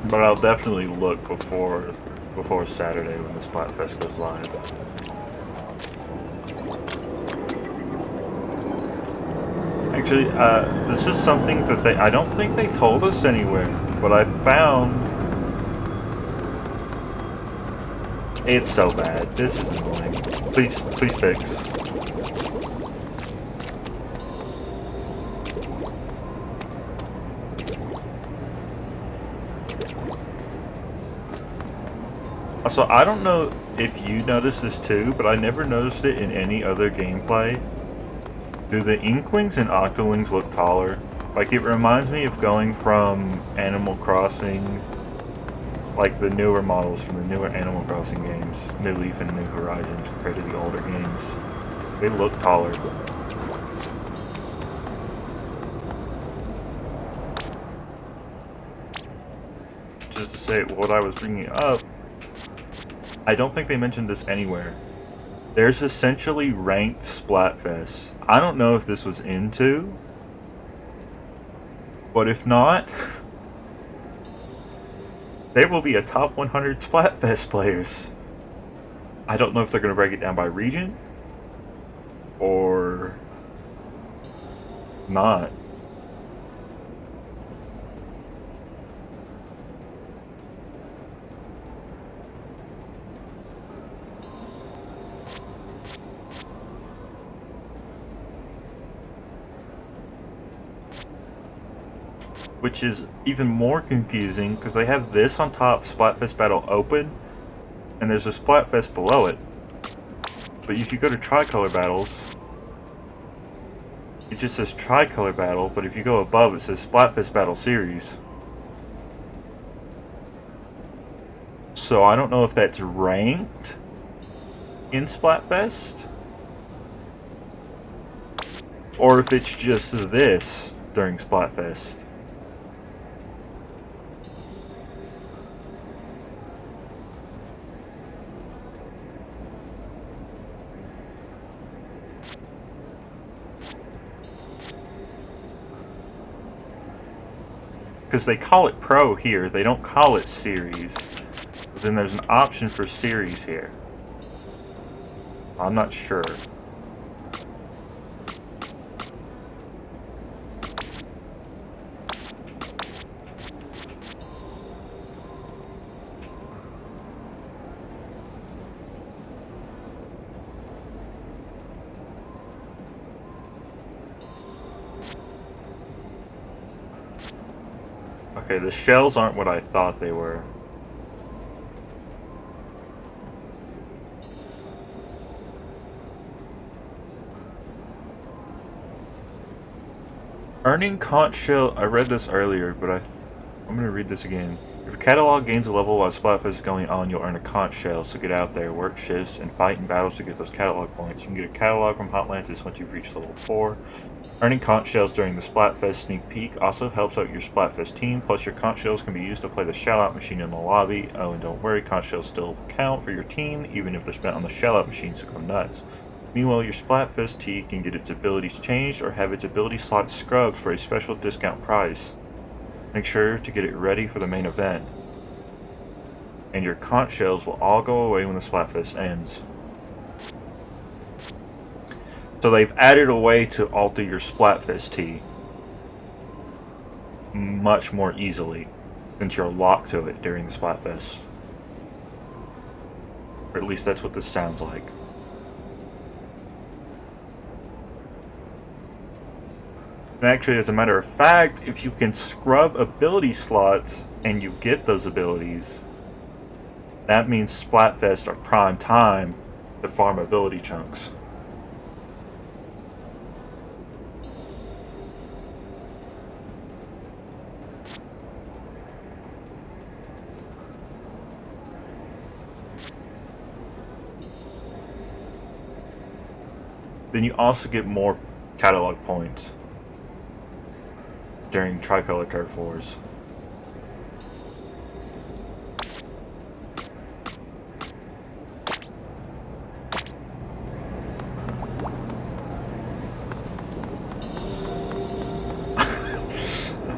But I'll definitely look before Saturday when the Splatfest goes live. Actually, this is something that I don't think they told us anywhere, but I found... It's so bad. This is annoying. Please fix. So I don't know if you noticed this too, but I never noticed it in any other gameplay. Do the Inklings and Octolings look taller? Like, it reminds me of going from Animal Crossing, like the newer models from the newer Animal Crossing games, New Leaf and New Horizons, compared to the older games. They look taller. Just to say what I was bringing up, I don't think they mentioned this anywhere. There's essentially ranked Splatfests. I don't know if this was into, but if not, there will be a top 100 Splatfest players. I don't know if they're going to break it down by region or not. Which is even more confusing because they have this on top, Splatfest Battle Open, and there's a Splatfest below it. But if you go to Tricolor Battles, it just says Tricolor Battle, but if you go above it says Splatfest Battle Series. So I don't know if that's ranked in Splatfest, or if it's just this during Splatfest. Because they call it Pro here, they don't call it Series. But then there's an option for Series here. I'm not sure. Okay, the shells aren't what I thought they were. Earning conch shell, I read this earlier, but I'm going to read this again. If your catalog gains a level while Splatfest is going on, you'll earn a conch shell, so get out there, work shifts, and fight in battles to get those catalog points. You can get a catalog from Hotlantis once you've reached level 4. Earning conch shells during the Splatfest sneak peek also helps out your Splatfest team, plus your conch shells can be used to play the shell-out machine in the lobby. Oh, and don't worry, conch shells still count for your team, even if they're spent on the shell-out machine, so go nuts. Meanwhile, your Splatfest tee can get its abilities changed or have its ability slot scrubbed for a special discount price. Make sure to get it ready for the main event. and your conch shells will all go away when the Splatfest ends. So they've added a way to alter your Splatfest tee much more easily since you're locked to it during the Splatfest. Or at least that's what this sounds like. And actually, as a matter of fact, if you can scrub ability slots and you get those abilities, that means Splatfest are prime time to farm ability chunks. Then you also get more catalog points during Tricolor Turf Wars.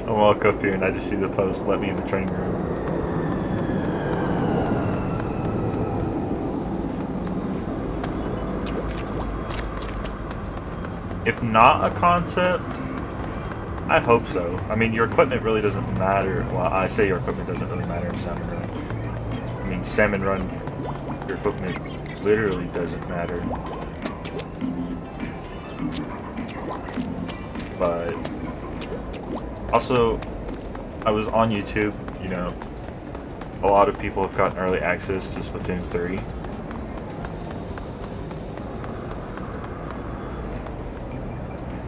I walk up here and I just see the post, "Let me in the training room." If not a concept, I hope so. I mean, your equipment really doesn't matter. Well, I say your equipment doesn't really matter in Salmon Run. I mean, Salmon Run, your equipment literally doesn't matter. But also, I was on YouTube, you know, a lot of people have gotten early access to Splatoon 3.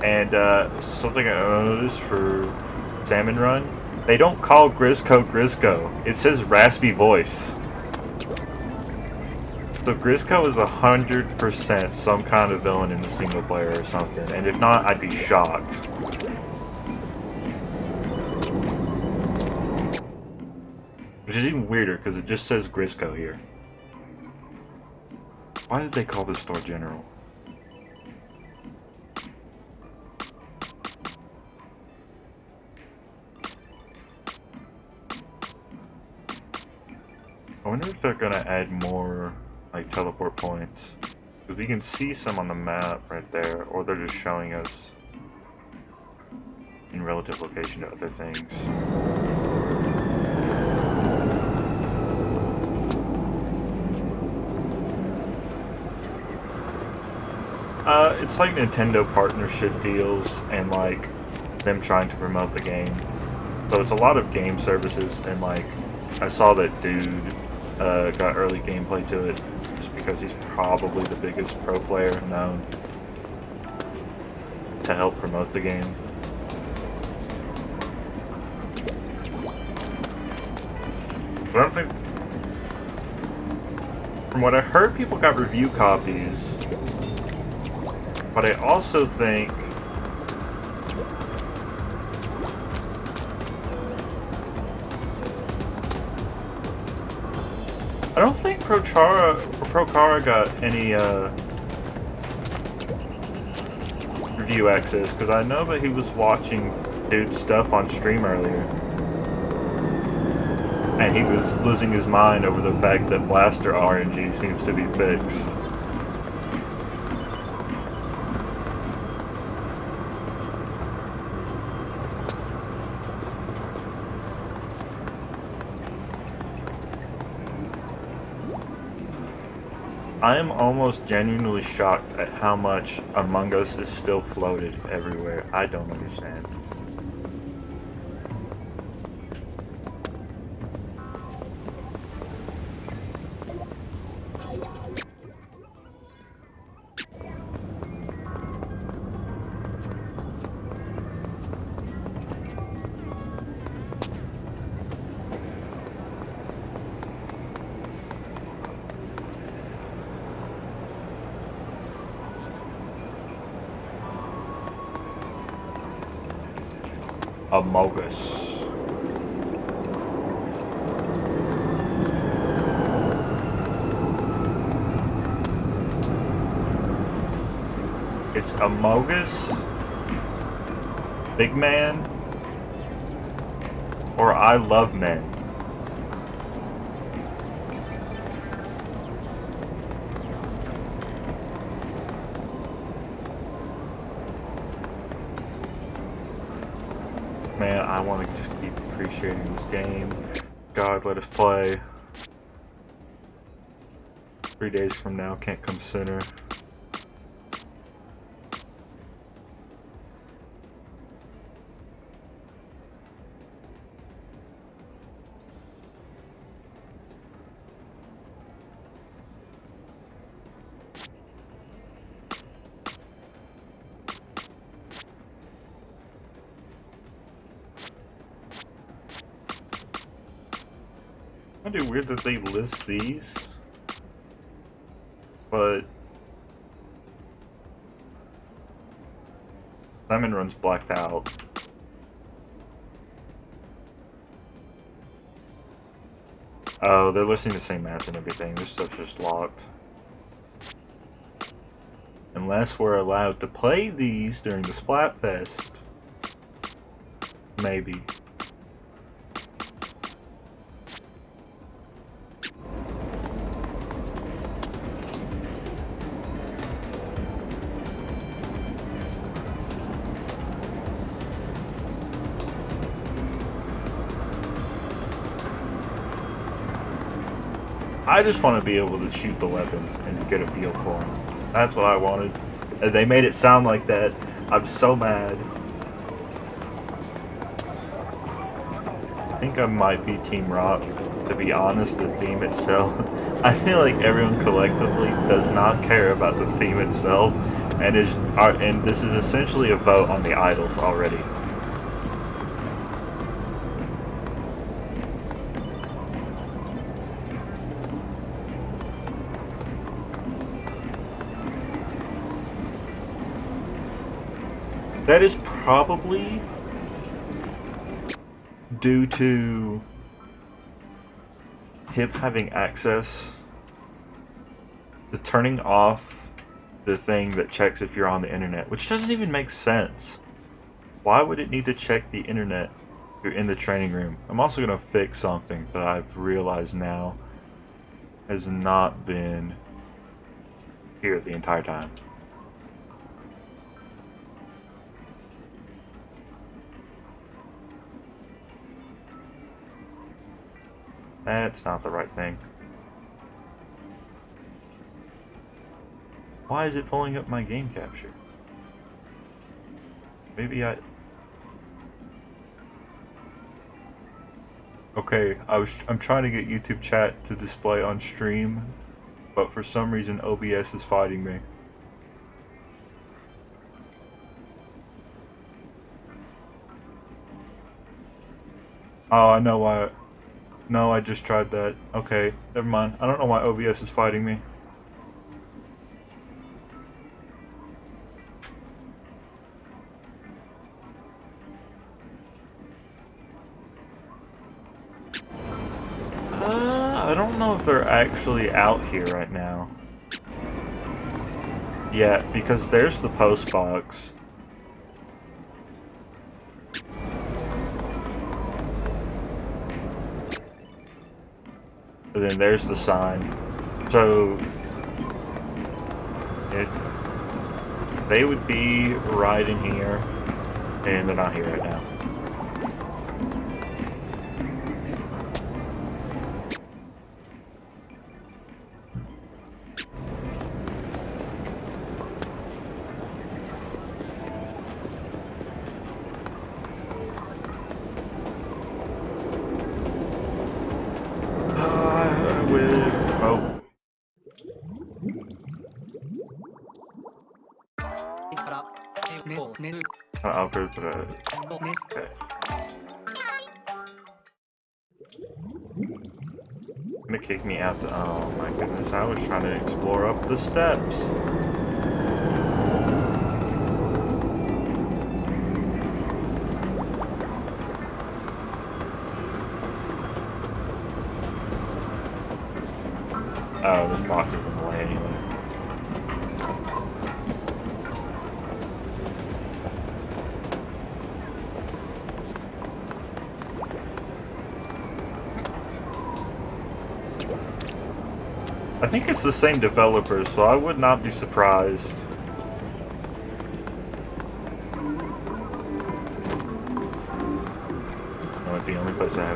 And something I noticed for Salmon Run, they don't call Grisco Grisco. It says Raspy Voice. So Grisco is 100% some kind of villain in the single player or something. And if not, I'd be shocked. Which is even weirder because it just says Grisco here. Why did they call this store General? I wonder if they're gonna add more, like, teleport points. Because we can see some on the map right there, or they're just showing us in relative location to other things. It's like Nintendo partnership deals and, like, them trying to promote the game. So it's a lot of game services, and, like, I saw that dude got early gameplay to it just because he's probably the biggest pro player known to help promote the game. But I don't think, from what I heard, people got review copies, but I also think I don't think Procara got any review access, because I know that he was watching dude's stuff on stream earlier, and he was losing his mind over the fact that Blaster RNG seems to be fixed. I am almost genuinely shocked at how much Among Us is still floated everywhere. I don't understand. Amogus. It's Amogus, Big Man, or I Love Men. man. I want to just keep appreciating this game. God, let us play. 3 days from now can't come sooner. Kind of weird that they list these, but Simon Run's blacked out. Oh, they're listing the same maps and everything. This stuff's just locked. Unless we're allowed to play these during the Splatfest. Maybe. I just want to be able to shoot the weapons and get a feel for them. That's what I wanted. And they made it sound like that. I'm so mad. I think I might be Team Rock. To be honest, the theme itself, I feel like everyone collectively does not care about the theme itself, and this is essentially a vote on the idols already. That is probably due to him having access to turning off the thing that checks if you're on the internet, which doesn't even make sense. Why would it need to check the internet if you're in the training room? I'm also going to fix something that I've realized now has not been here the entire time. That's not the right thing. Why is it pulling up my game capture? Maybe Okay, I'm trying to get YouTube chat to display on stream, but for some reason OBS is fighting me. Oh, I know why. No, I just tried that. Okay, never mind. I don't know why OBS is fighting me. I don't know if they're actually out here right now. Yeah, because there's the post box. And then there's the sign. So they would be right in here, and they're not here right now. I'll go to the... Okay. Gonna kick me out the... Oh my goodness, I was trying to explore up the steps. Oh, there's boxes in the way anyway. I think it's the same developers, so I would not be surprised.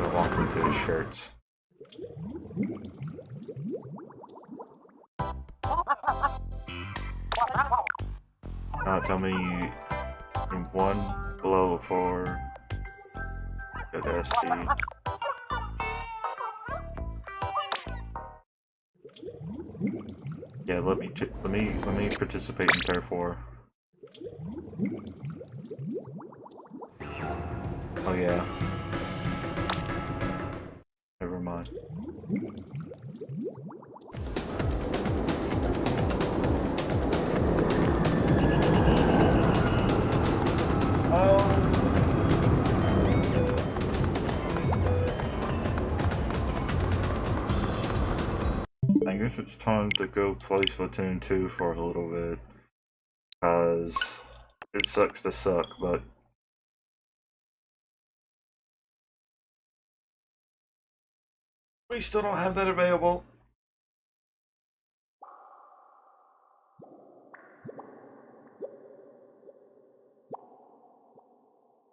I walked into his shirts. Now tell me in one blow before go to SD. Yeah, let me participate in Turf War. Oh yeah. Never mind. I guess it's time to go play Splatoon 2 for a little bit. Because it sucks to suck, but we still don't have that available.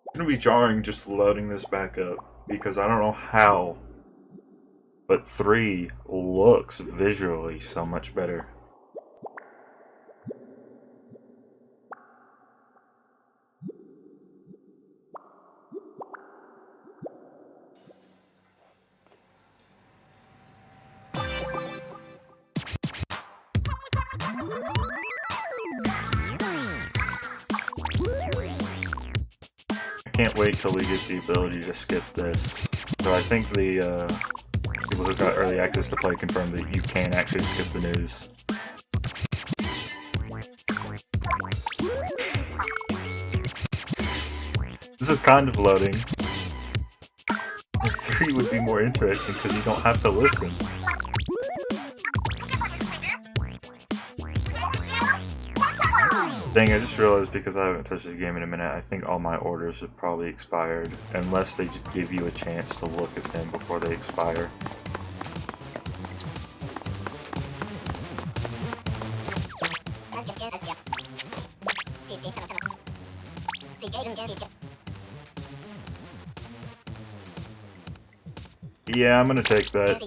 It's gonna be jarring just loading this back up because I don't know how, but 3 looks visually so much better. I can't wait till we get the ability to skip this. So I think the people who got early access to play confirmed that you can actually skip the news. This is kind of loading. 3 would be more interesting because you don't have to listen. Dang, I just realized because I haven't touched the game in a minute, I think all my orders have probably expired. Unless they just give you a chance to look at them before they expire. Yeah, I'm gonna take that.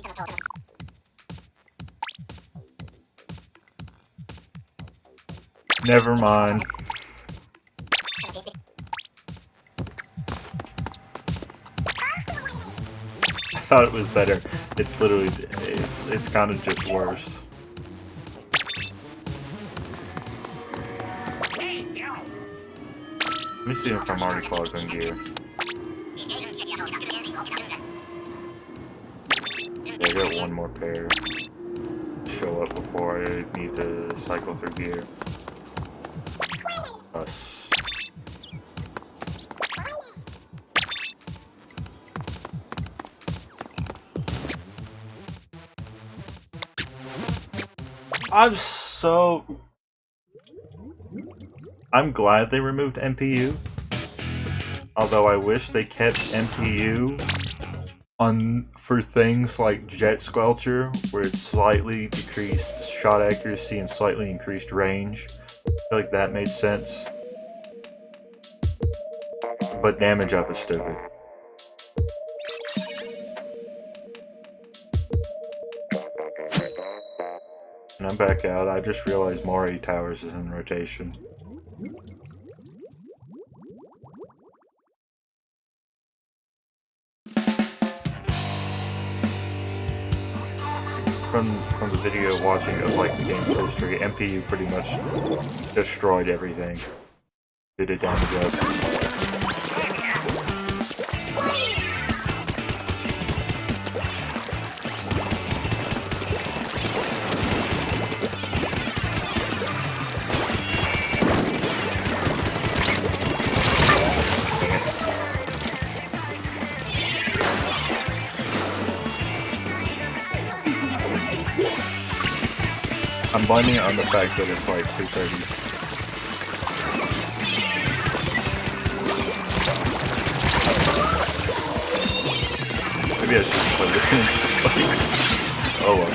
Never mind. I thought it was better. It's literally, it's kind of just worse. Let me see if I'm already clogged on gear. Yeah, I got one more pair to show up before I need to cycle through gear. Us. I'm glad they removed MPU. Although I wish they kept MPU for things like Jet Squelcher, where it's slightly decreased shot accuracy and slightly increased range. I feel like that made sense. But damage up is stupid. And I'm back out. I just realized Mori Towers is in rotation. From the video watching of like the game's history, MPU pretty much destroyed everything. Did it damage up. I'm blaming it on the fact that it's like 2:30. Maybe I should play it. Oh well.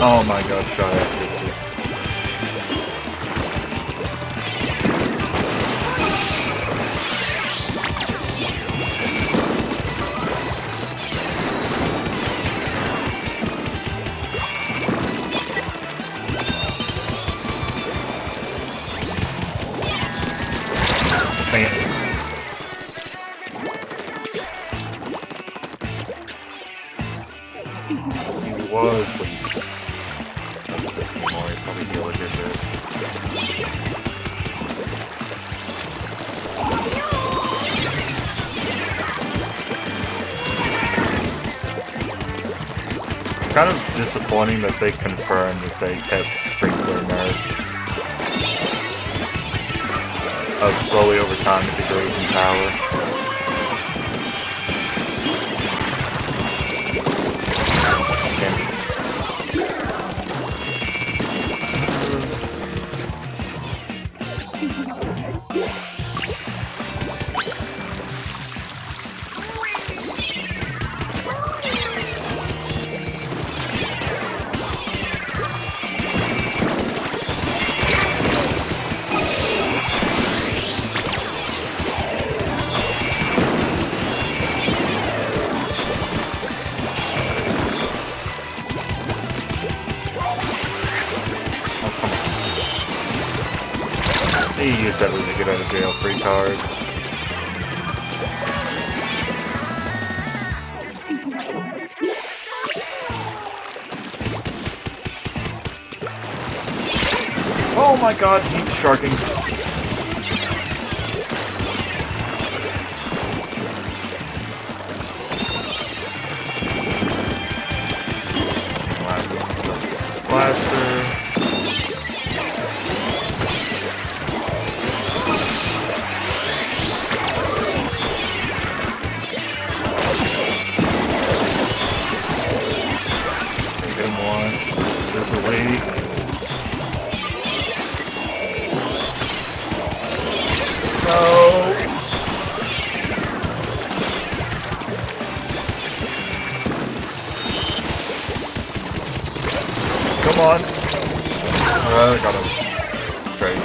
Oh my god, shot accuracy. Man. He was weak. More, probably heal a good bit. Kind of disappointing that they confirmed that they kept Sprinkler nerfed. Slowly over time it degrades in power. He used that as a get out of jail free card. Oh my god, he's sharking. Blaster. Hit him once. There's a leak. No. Come on. I got him. Great.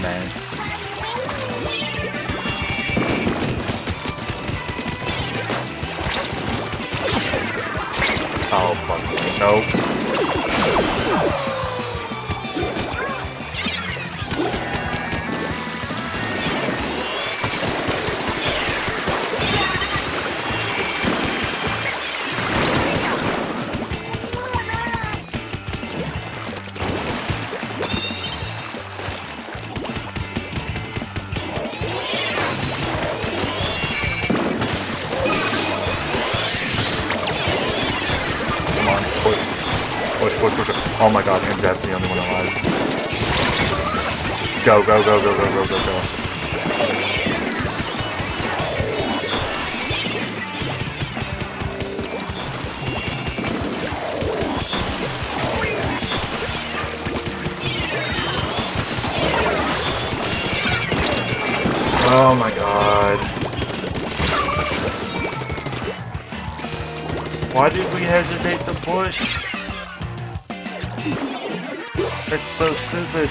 Man. Oh, fuck. Nope. Push. Oh my god, and Zep's the only one alive. Go. Oh my god. Why did we hesitate to push? It's so stupid.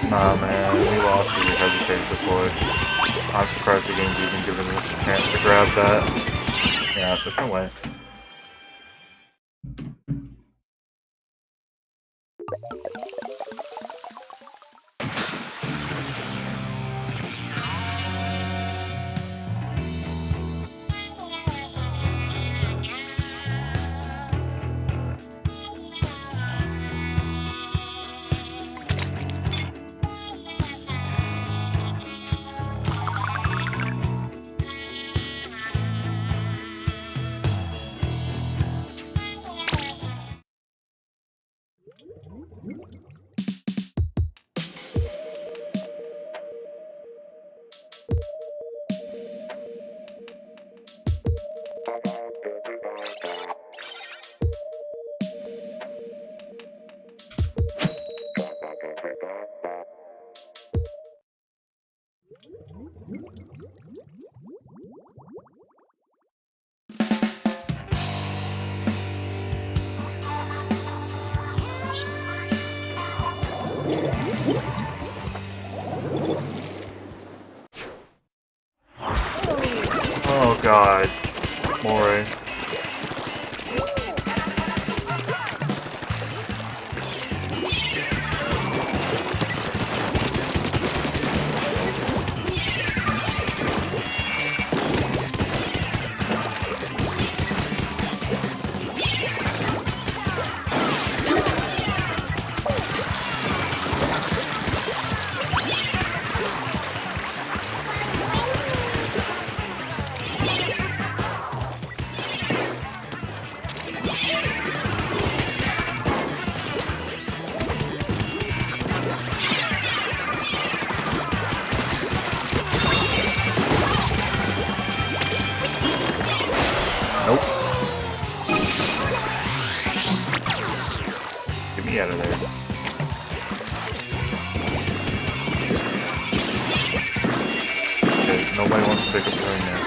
Nah, man, we lost because we hesitated to push. I'm surprised the game's even giving us a chance to grab that. Yeah, there's no way. god. More. Nope. Get me out of there. Okay, nobody wants to pick up the ring now.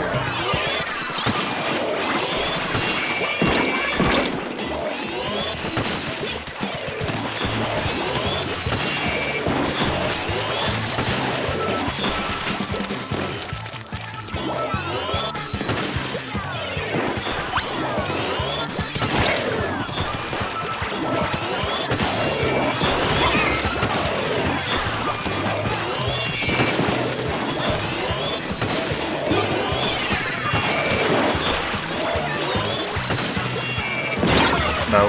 No.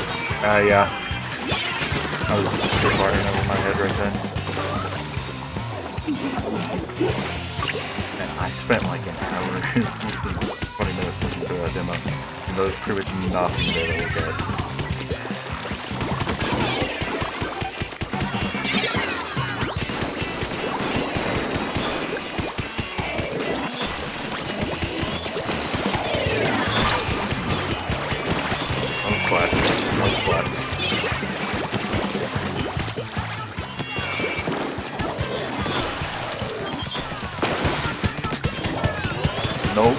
Yeah. I was just farting over my head right then. And I spent like an hour, 20 minutes listening to that demo. And there's pretty much nothing there to look at. Nope.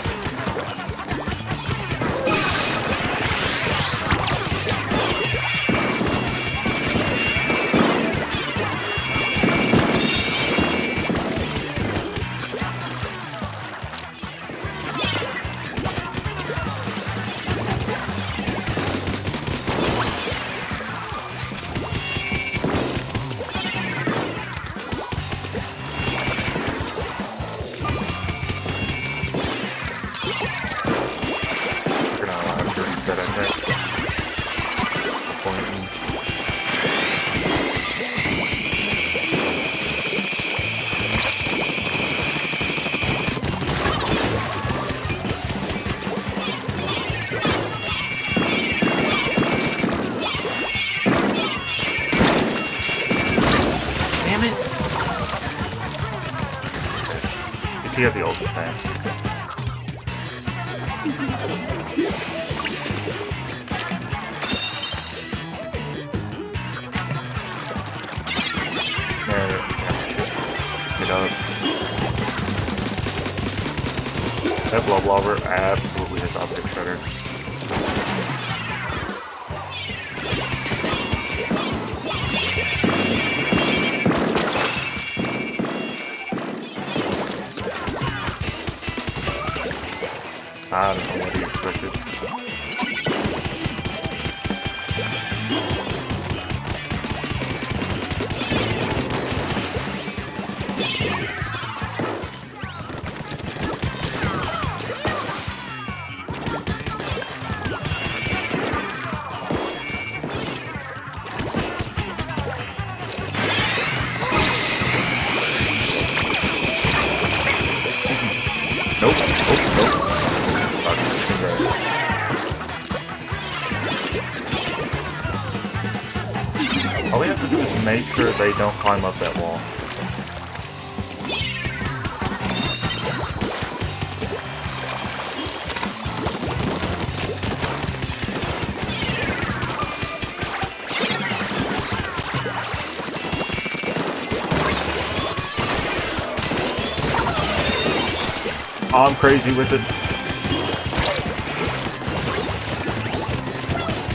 That I think. Damn it! You see how the ultra stand. That blah blobber absolutely has object shredder. I don't know what he expected. Nope, nope. All we have to do is make sure they don't climb up that wall. I'm crazy with it.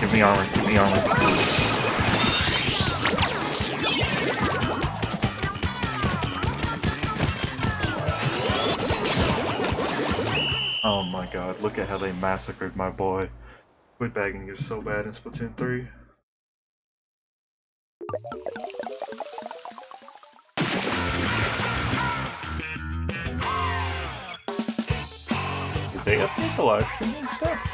Give me armor, give me armor. Oh my god, look at how they massacred my boy. Squid bagging is so bad in Splatoon 3. Did they update the live stream and stuff?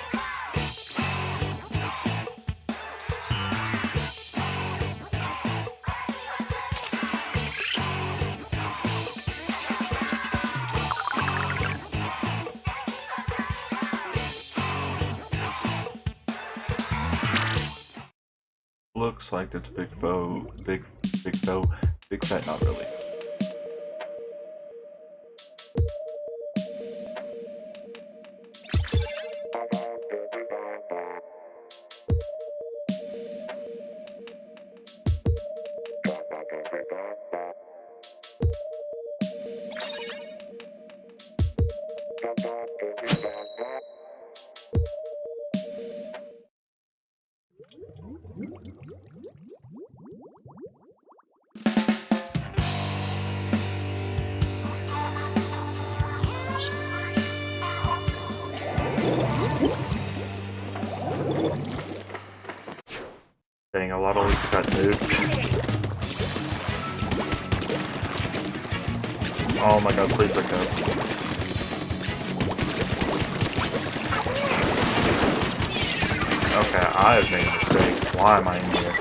Looks like it's big fat, not really. Dang, a lot of leaks got nuked. Oh my god, please look up. Okay, I have made a mistake. Why am I in here?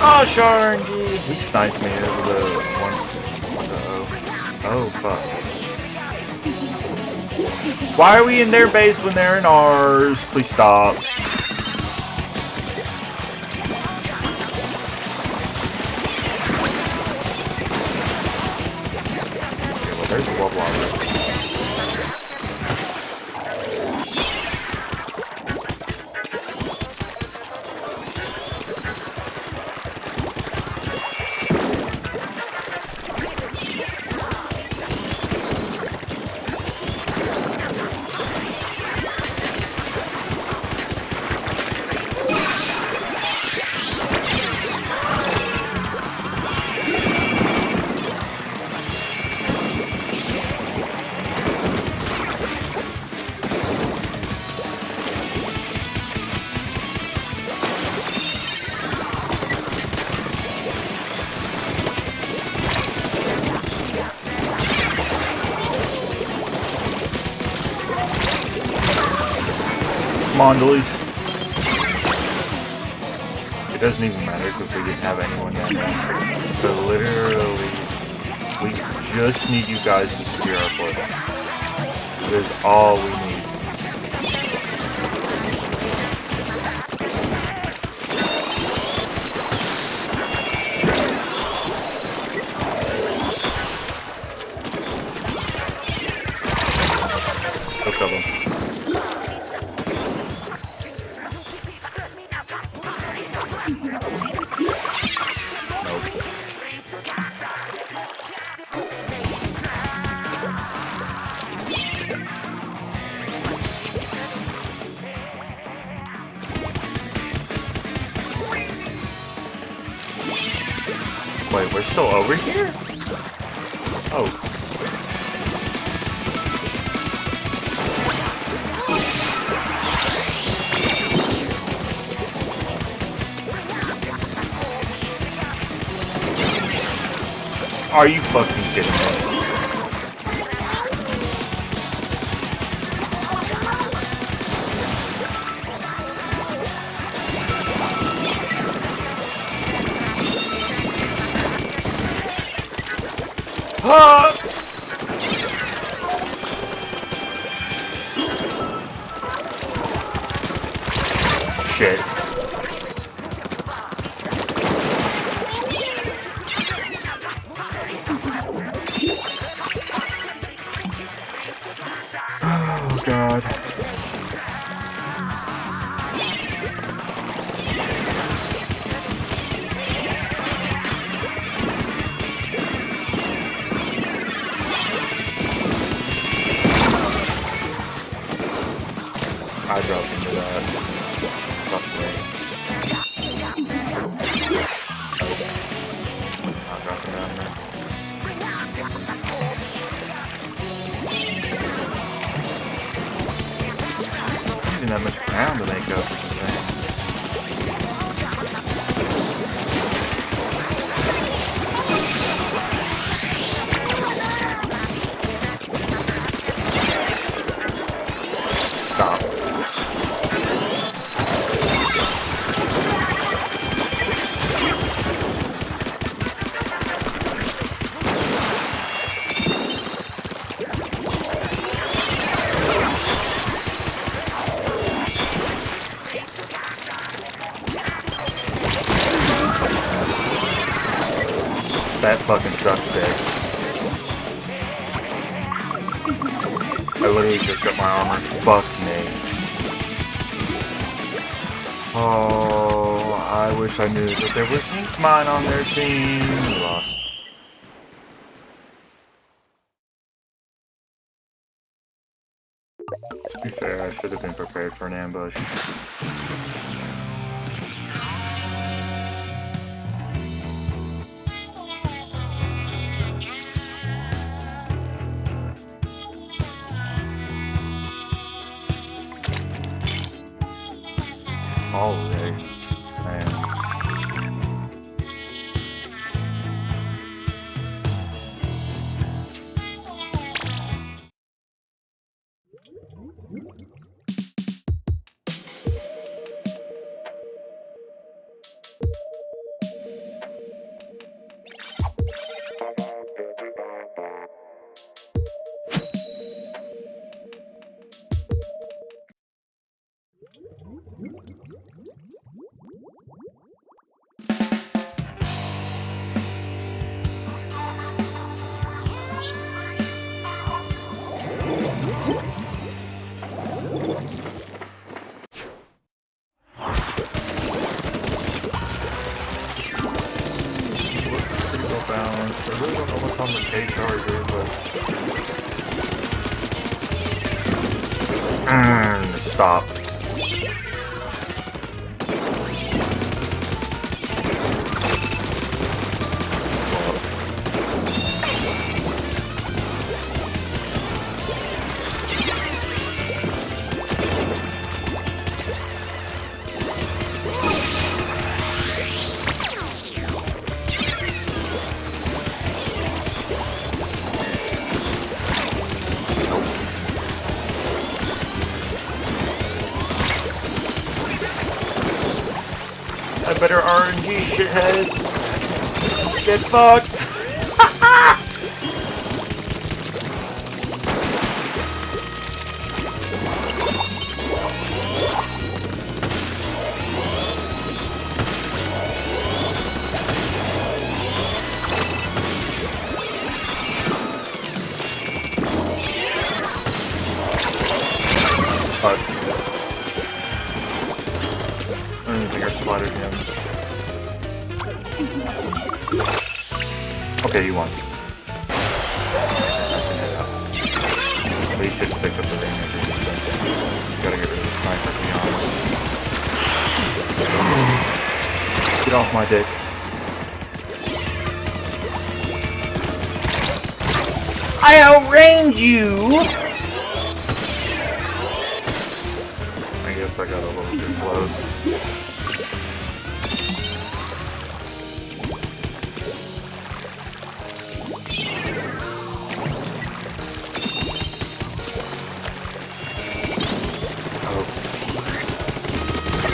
Oh, RNG! He sniped me over the one. Oh, fuck. Why are we in their base when they're in ours? Please stop. Okay, well, there's a wobble already. Come on, Dullies. It doesn't even matter because we didn't have anyone down there. So literally, we just need you guys to secure our fort. That is all we need. Look at them. Wait, we're still over here? Oh. Are you fucking kidding me? Ah! Shit. Oh god. drop into that. Fuck me. Not dropping down there. Using that much ground to make up for something. Stop. That fucking sucks, dick. I literally just got my armor. Fuck me. Oh, I wish I knew that there was ink mine on their team. We lost. To be fair, I should have been prepared for an ambush. Holiday. Man. Balance. I really don't know what's on the K charger, but stop. I better RNG, shithead. Get fucked. Fuck. I don't even think I splattered him. Okay, you won. But you should have picked up the ring. You gotta get rid of the sniper, to be honest. Get off my dick. I outrange you! I guess I got a little too close.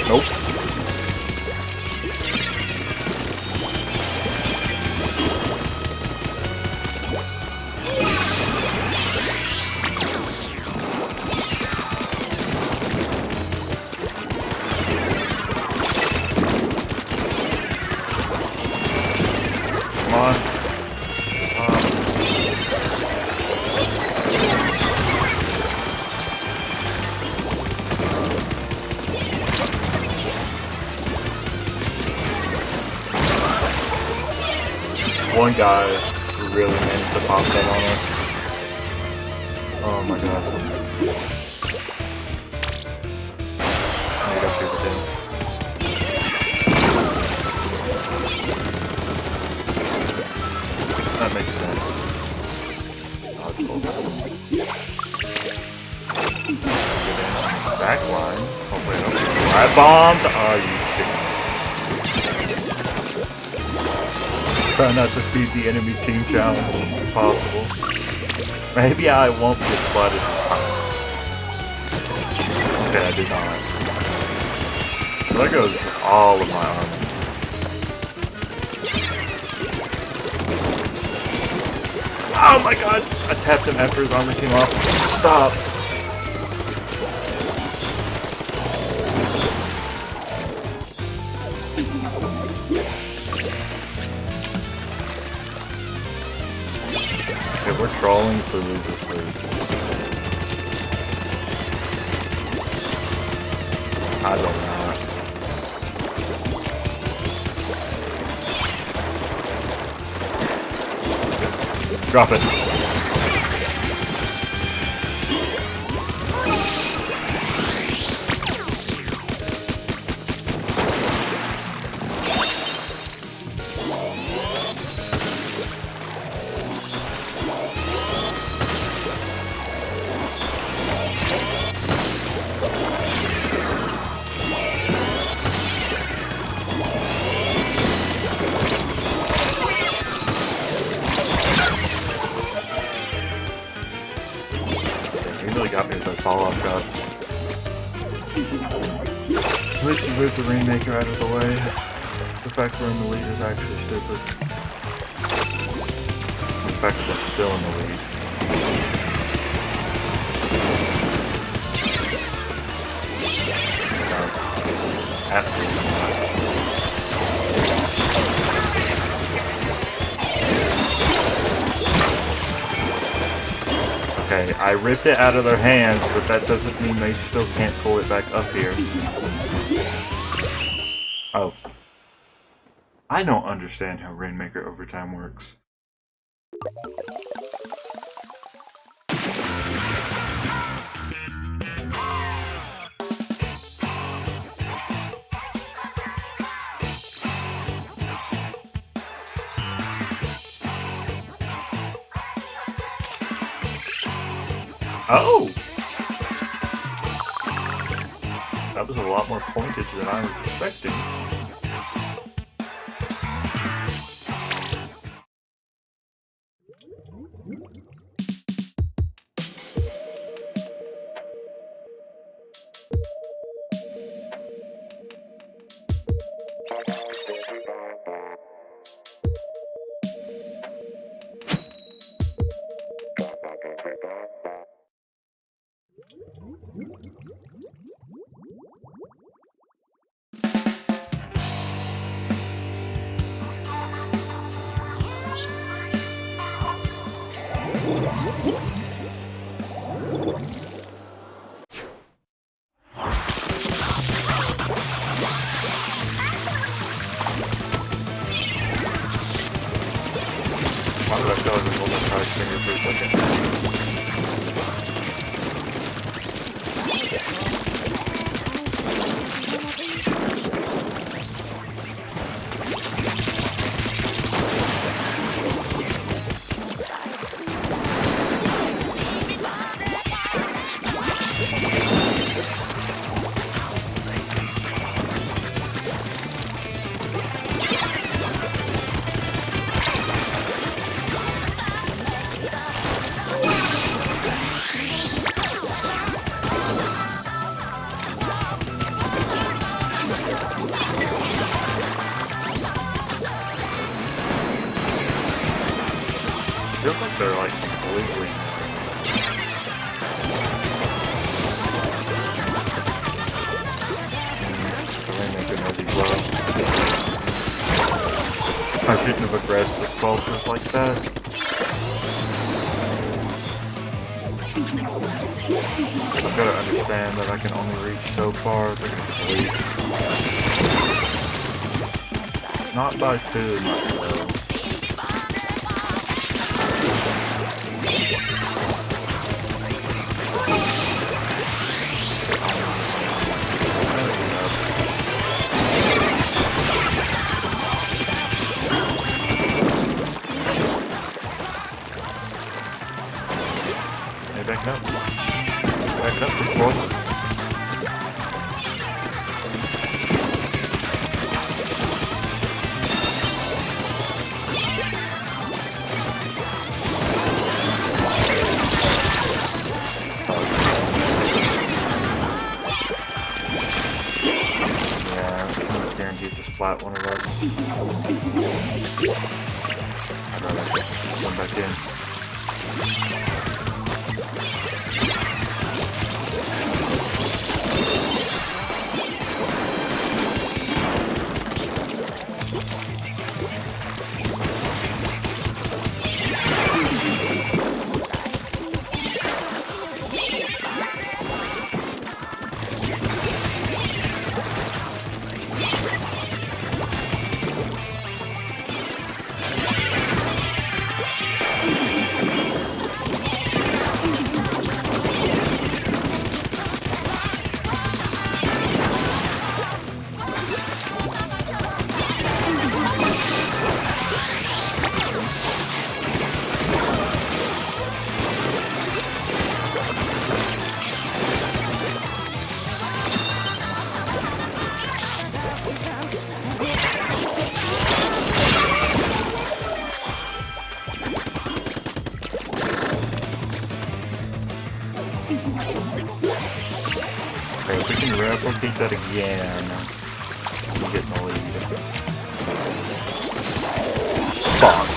Nope. Come on. One guy really managed to pop that on us. Oh my god. bombed. Oh, you shit. Try not to feed the enemy team challenge if possible. Maybe I won't get spotted this time. Okay, I did not. So there goes all of my armor. Oh my god! I tapped him after his armor came off. Stop! Okay, we're trolling for losers league. I don't know. Drop it. Got me with those follow-up shots. At least you moved the Rainmaker out of the way. The fact we're in the lead is actually stupid. The fact we're still in the lead. Absolutely not. Okay, I ripped it out of their hands, but that doesn't mean they still can't pull it back up here. Oh. I don't understand how Rainmaker overtime works. Oh! That was a lot more pointage than I was expecting. Why did I feel like I was holding a charge finger for a second? Feels like they're like completely. I shouldn't have aggressed the sculptures like that. I've got to understand that I can only reach so far. They're going to bleed. Not by too much though. Back it up. Back it up, just roll. and get to splat one of us. I'd rather come back in. Okay, if we can replicate that again, we'll get in the lead. Fuck.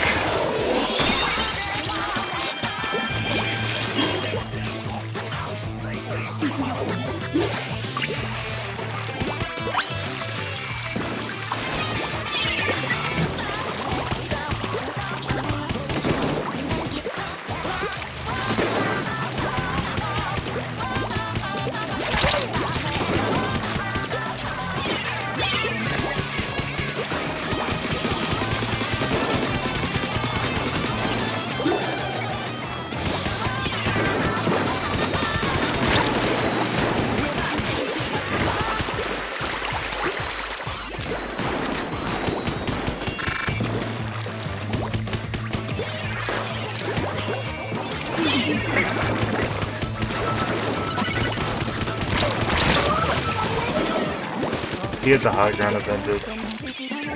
He had the high ground advantage.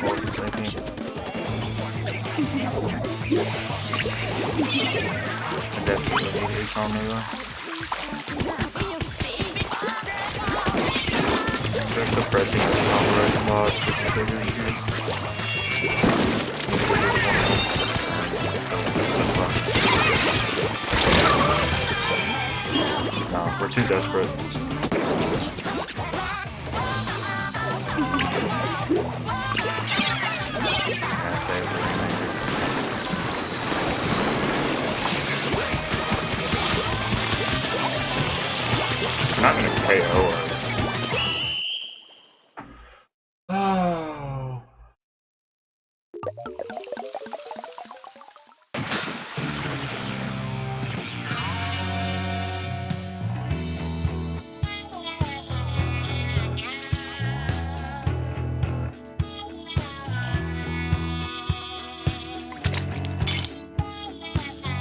What was I thinking? I definitely need ace on me though. There's the pressing on the right spot, which is bigger issues. No, we're too desperate. Not gonna KO us. Oh.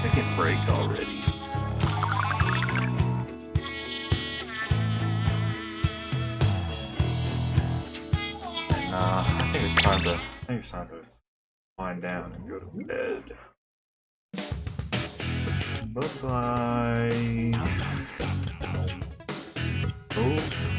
Make it break already. I think it's time to wind down and go to bed. Bye bye. Oh.